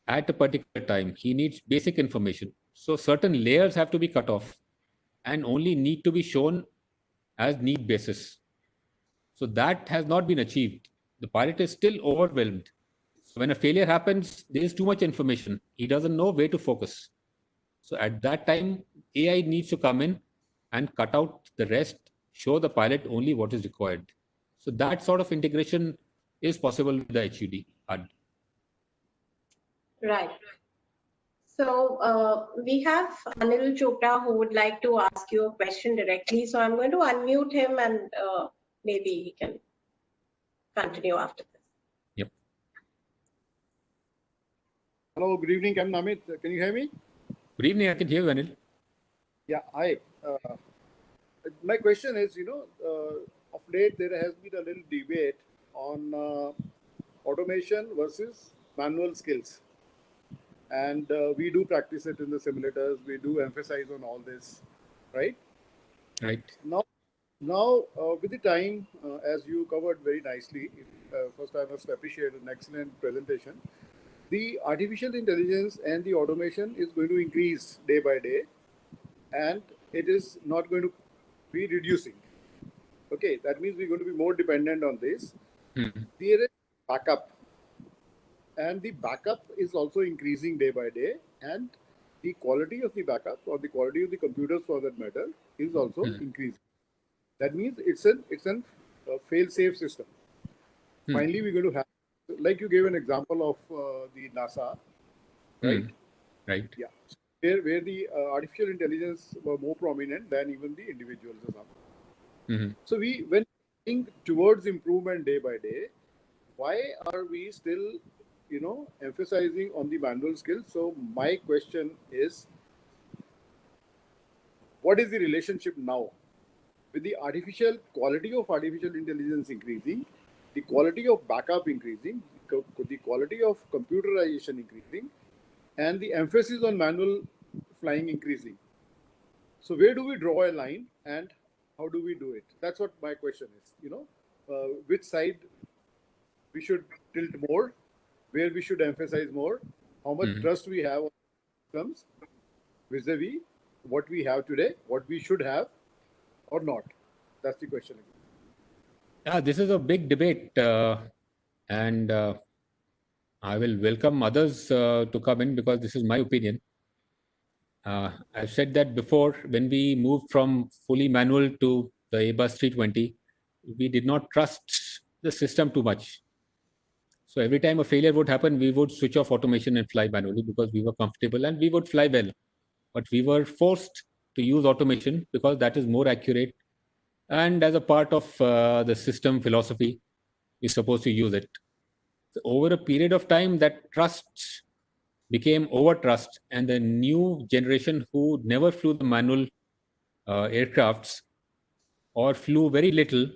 at a particular time. He needs basic information. So certain layers have to be cut off and only need to be shown as need basis. So that has not been achieved. The pilot is still overwhelmed. So when a failure happens, there is too much information. He doesn't know where to focus. So at that time, AI needs to come in and cut out the rest, show the pilot only what is required. So that sort of integration is possible with the HUD. Right. So we have Anil Chopra who would like to ask you a question directly. So I'm going to unmute him and maybe he can continue after this. Yep. Hello, good evening, Captain Amit. Can you hear me? Good evening, I can hear you, Anil. Yeah, hi. My question is, of late there has been a little debate on automation versus manual skills. And we do practice it in the simulators. We do emphasize on all this, right? Right. Now, with the time, as you covered very nicely, first I must appreciate an excellent presentation. The artificial intelligence and the automation is going to increase day by day, and it is not going to be reducing. Okay, that means we're going to be more dependent on this. Mm-hmm. There is backup, and the backup is also increasing day by day, and the quality of the backup or the quality of the computers for that matter is also increasing. That means it's a fail-safe system. Finally, we're going to have, like you gave an example of the NASA, right? Right. Yeah. where the artificial intelligence were more prominent than even the individuals or something. Mhm. So when we think towards improvement day by day, why are we still, emphasizing on the manual skills? So my question is, what is the relationship now with the quality of artificial intelligence increasing, the quality of backup increasing, the quality of computerization increasing, and the emphasis on manual flying increasing? So where do we draw a line, and how do we do it? That's what my question is. Which side we should tilt more, where we should emphasize more, how much Mhm. trust we have on systems vis-a-vis what we have today, what we should have or not. That's the question. Yeah, this is a big debate, and I will welcome others to come in because this is my opinion. I've said that before. When we moved from fully manual to the Airbus 320, we did not trust the system too much. So every time a failure would happen, we would switch off automation and fly manually because we were comfortable and we would fly well. But we were forced to use automation because that is more accurate. And as a part of the system philosophy, we're supposed to use it. So over a period of time, that trust became over trust, and the new generation who never flew the manual aircrafts or flew very little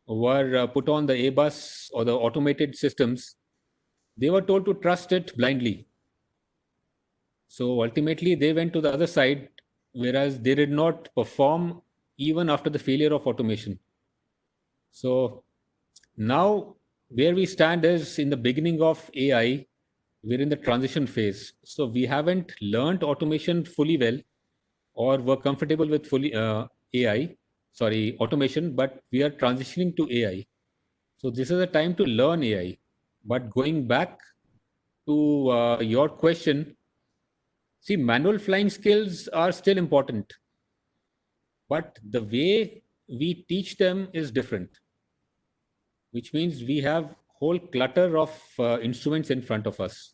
were put on the Airbus or the automated systems. They were told to trust it blindly. So ultimately, they went to the other side, whereas they did not perform even after the failure of automation. So now, where we stand is in the beginning of AI, we're in the transition phase. So we haven't learned automation fully well or were comfortable with fully automation, but we are transitioning to AI. So this is a time to learn AI. But going back to your question, see, manual flying skills are still important, but the way we teach them is different, which means we have whole clutter of instruments in front of us.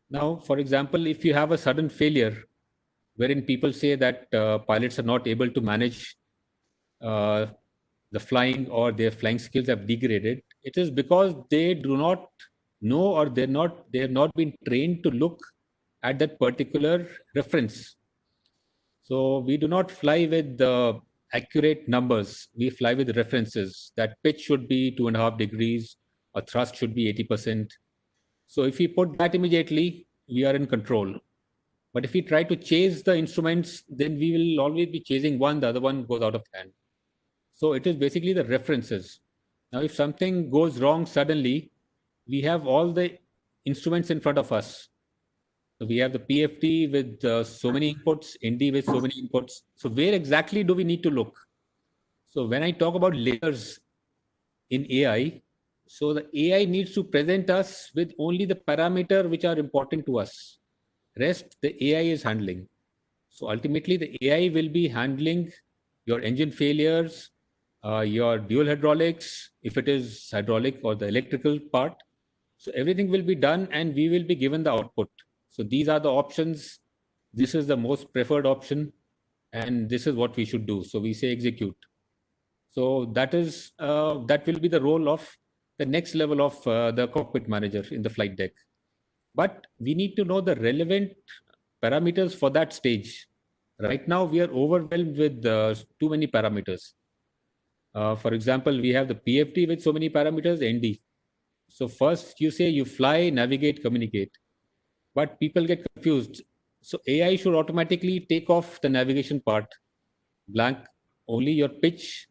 Now, for example, if you have a sudden failure wherein people say that pilots are not able to manage uh, the flying or their flying skills have degraded, it is because they do not know or they have not been trained to look at that particular reference. So we do not fly with the accurate numbers. We fly with references. That pitch should be 2.5 degrees, or thrust should be 80%. So if we put that immediately, we are in control. But if we try to chase the instruments, then we will always be chasing one, the other one goes out of hand. So it is basically the references. Now, if something goes wrong suddenly, we have all the instruments in front of us. So we have the PFT with so many inputs, ND with so many inputs. So where exactly do we need to look? So when I talk about layers in AI, so the AI needs to present us with only the parameter which are important to us. Rest the AI is handling. So ultimately, the AI will be handling your engine failures, your dual hydraulics, if it is hydraulic or the electrical part. So everything will be done and we will be given the output. So these are the options. This is the most preferred option and this is what we should do. So we say execute. So that will be the role of the next level of the cockpit manager in the flight deck. But we need to know the relevant parameters for that stage. Right now, we are overwhelmed with too many parameters. For example, we have the PFT with so many parameters, ND. So first you say you fly, navigate, communicate. But people get confused. So AI should automatically take off the navigation part blank. Only your pitch,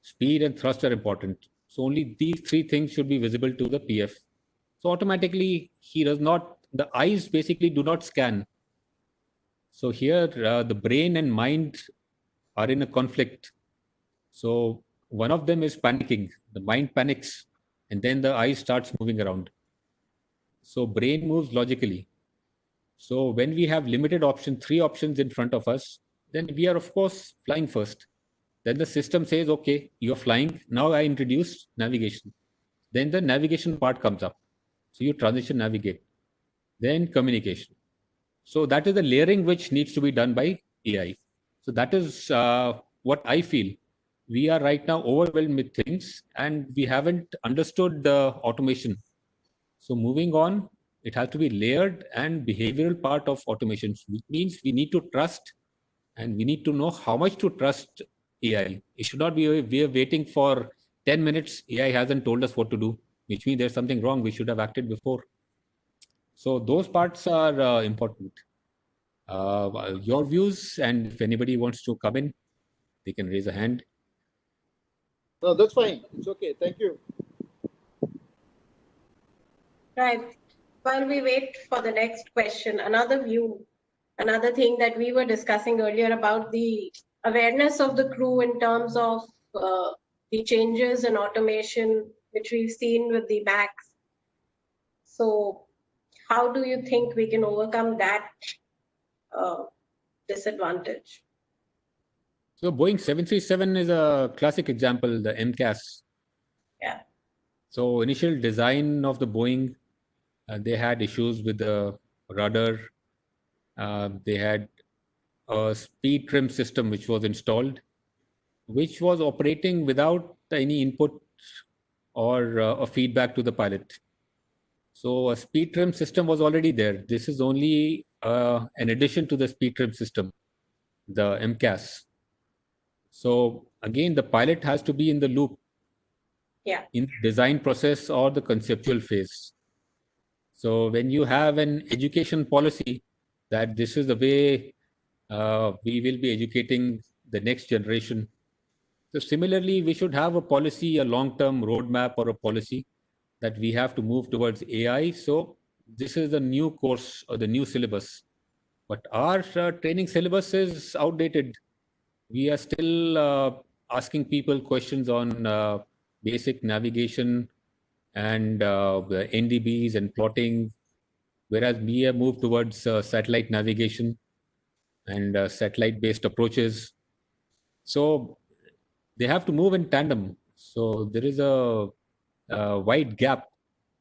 speed, and thrust are important. So only these three things should be visible to the PF. So automatically he does not, the eyes basically do not scan. So here the brain and mind are in a conflict. So one of them is panicking. The mind panics and then the eye starts moving around. So brain moves logically. So when we have limited option, three options in front of us, then we are of course flying first. Then the system says, okay, you're flying. Now I introduce navigation. Then the navigation part comes up. So you transition navigate. Then communication. So that is the layering which needs to be done by AI. So that is what I feel. We are right now overwhelmed with things and we haven't understood the automation. So moving on, it has to be layered and behavioral part of automation, which means we need to trust and we need to know how much to trust AI. It should not be we are waiting for 10 minutes, AI hasn't told us what to do, which means there's something wrong. We should have acted before. So those parts are important. Your views, and if anybody wants to come in, they can raise a hand. No, that's fine. It's okay. Thank you. Right. While we wait for the next question, another view, another thing that we were discussing earlier about the awareness of the crew in terms of the changes in automation, which we've seen with the Max. So how do you think we can overcome that disadvantage? So Boeing 737 is a classic example, the MCAS. Yeah. So initial design of the Boeing, they had issues with the rudder. They had a speed trim system which was installed, which was operating without any input or a feedback to the pilot. So a speed trim system was already there. This is only an addition to the speed trim system, the MCAS. So again, the pilot has to be in the loop. Yeah. In the design process or the conceptual phase. So when you have an education policy that this is the way we will be educating the next generation. So similarly, we should have a policy, a long-term roadmap or a policy that we have to move towards AI. So this is the new course or the new syllabus. But our training syllabus is outdated. We are still asking people questions on basic navigation and the NDBs and plotting, whereas we have moved towards satellite navigation and satellite-based approaches. So they have to move in tandem. So there is a wide gap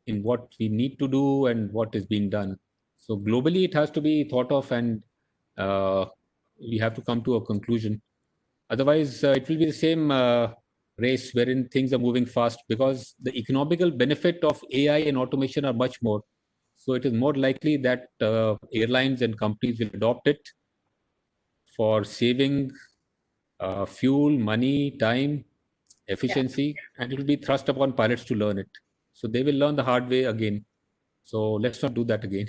in what we need to do and what is being done. So globally, it has to be thought of, and we have to come to a conclusion. Otherwise, it will be the same race wherein things are moving fast, because the economical benefit of AI and automation are much more. So it is more likely that airlines and companies will adopt it for saving fuel, money, time, efficiency, and it will be thrust upon pilots to learn it. So they will learn the hard way again. So let's not do that again.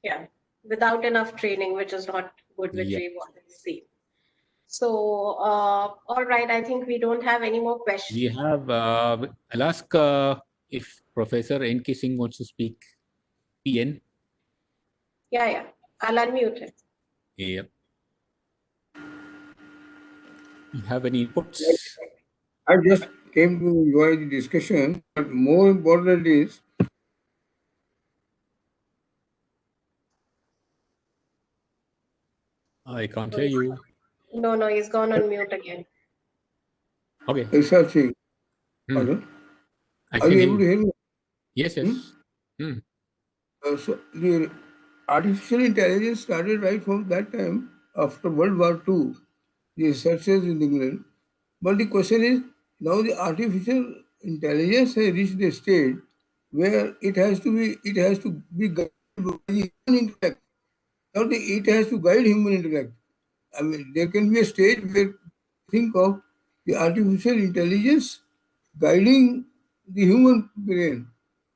Yeah. Without enough training, which is not good, which Yeah. we want to see. So, all right, I think we don't have any more questions. We have, I'll ask if Professor N.K. Singh wants to speak. PN. Yeah. I'll unmute it. Yeah. You have any inputs? I just came to enjoy the discussion, but more important is I can't hear you. No, he's gone on mute again. Okay. researching. Pardon? I Are can you hear able to you. hear me? Yes, yes. So the artificial intelligence started right from that time after World War II, the researchers in England. But the question is, now the artificial intelligence has reached a stage where it has to be guided by the human intellect. Now it has to guide human intellect. I mean, there can be a stage where think of the artificial intelligence guiding the human brain,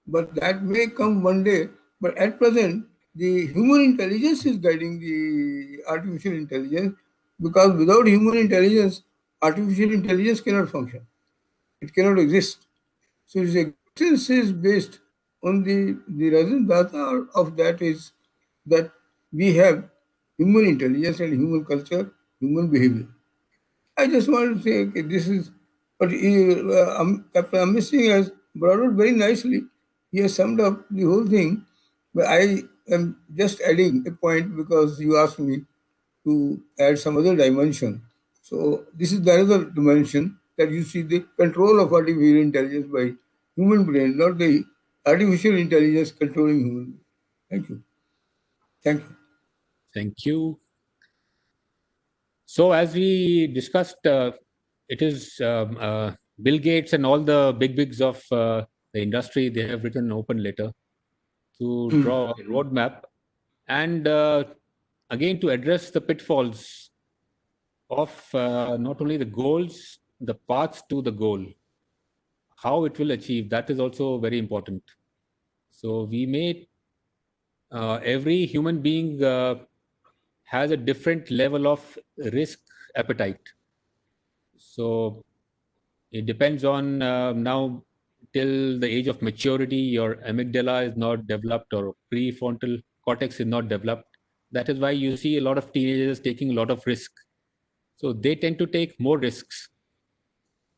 but that may come one day. But at present, the human intelligence is guiding the artificial intelligence, because without human intelligence, artificial intelligence cannot function. It cannot exist. So its existence is based on the raison d'etre of that is that we have human intelligence and human culture, human behavior. I just want to say, okay, this is what Captain Amit Singh has brought out very nicely. He has summed up the whole thing, but I am just adding a point because you asked me to add some other dimension. So this is the other dimension that you see the control of artificial intelligence by human brain, not the artificial intelligence controlling human. Thank you. Thank you. Thank you. So as we discussed, it is Bill Gates and all the big-wigs of the industry, they have written an open letter to draw a roadmap and again to address the pitfalls of not only the goals, the paths to the goal, how it will achieve, that is also very important. So we may, every human being has a different level of risk appetite. So it depends on now till the age of maturity, your amygdala is not developed or prefrontal cortex is not developed. That is why you see a lot of teenagers taking a lot of risk. So they tend to take more risks.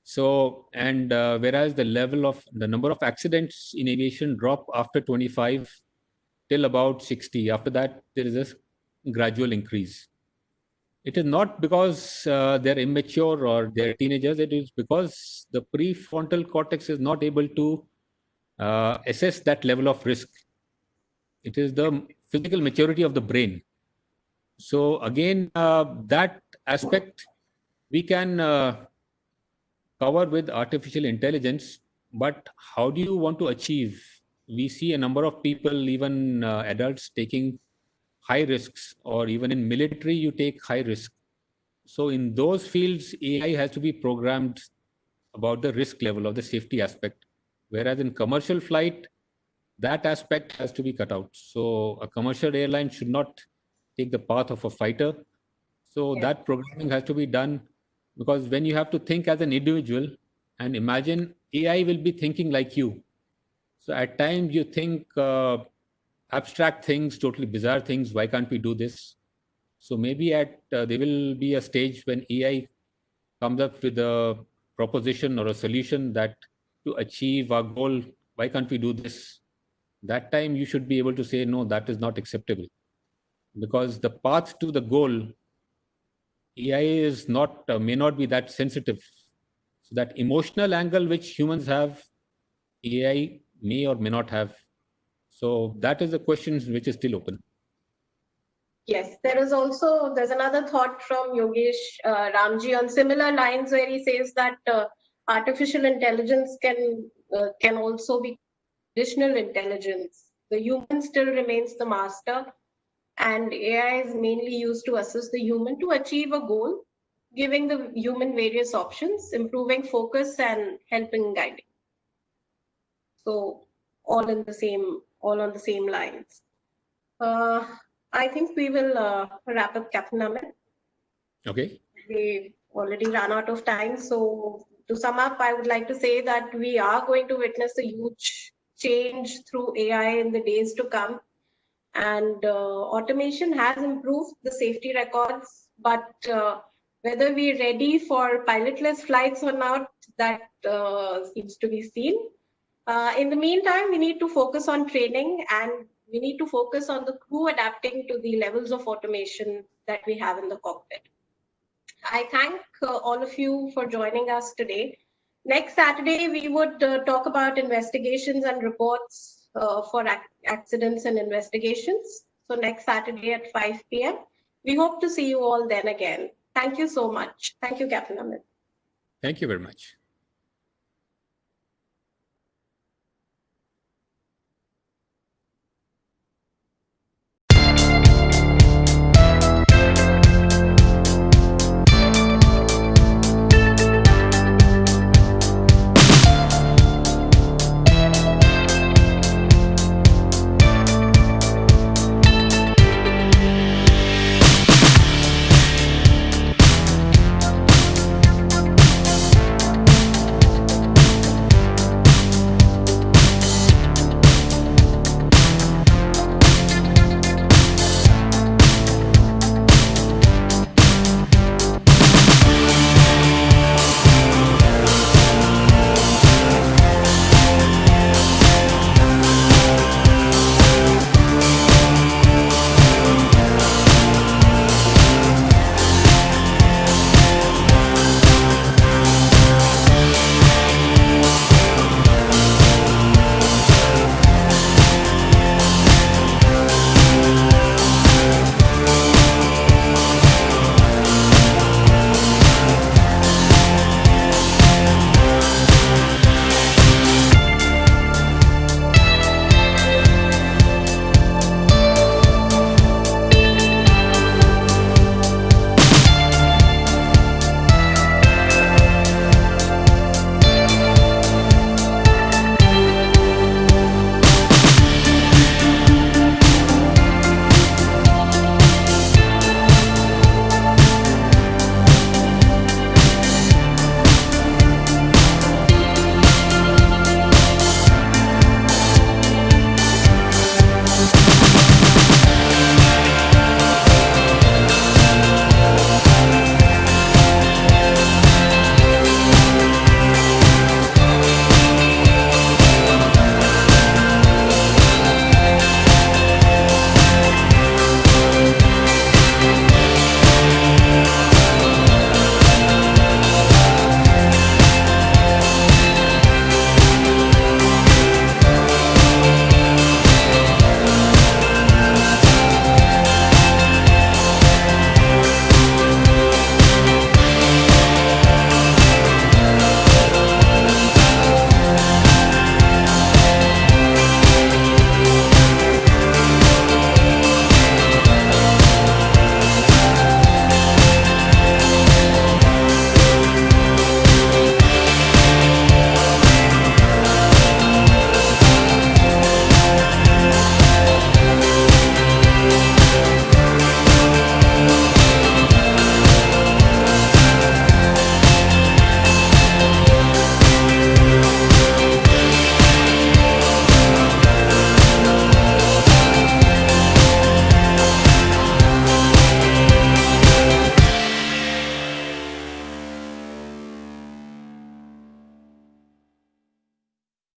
So, and whereas the number of accidents in aviation drop after 25 till about 60. After that, there is a gradual increase. It is not because they're immature or they're teenagers. It is because the prefrontal cortex is not able to assess that level of risk. It is the physical maturity of the brain. So again, that aspect we can cover with artificial intelligence, but how do you want to achieve? We see a number of people, even adults, taking high risks, or even in military, you take high risk. So in those fields, AI has to be programmed about the risk level of the safety aspect. Whereas in commercial flight, that aspect has to be cut out. So a commercial airline should not take the path of a fighter. So that programming has to be done, because when you have to think as an individual and imagine AI will be thinking like you. So at times you think abstract things, totally bizarre things. Why can't we do this? So maybe there will be a stage when AI comes up with a proposition or a solution that to achieve our goal, why can't we do this? That time you should be able to say, no, that is not acceptable. Because the path to the goal, AI is not may not be that sensitive. So that emotional angle which humans have, AI may or may not have. So that is the question which is still open. Yes, there's another thought from Yogesh Ramji on similar lines where he says that artificial intelligence can also be traditional intelligence. The human still remains the master, and AI is mainly used to assist the human to achieve a goal, giving the human various options, improving focus and helping guiding. So all on the same lines. I think we will wrap up, Captain Amit. Okay. We already ran out of time. So to sum up, I would like to say that we are going to witness a huge change through AI in the days to come. And automation has improved the safety records, but whether we're ready for pilotless flights or not, that seems to be seen. In the meantime, we need to focus on training, and we need to focus on the crew adapting to the levels of automation that we have in the cockpit. I thank all of you for joining us today. Next Saturday, we would talk about investigations and reports for accidents and investigations. So next Saturday at 5 p.m. We hope to see you all then again. Thank you so much. Thank you, Captain Amit. Thank you very much.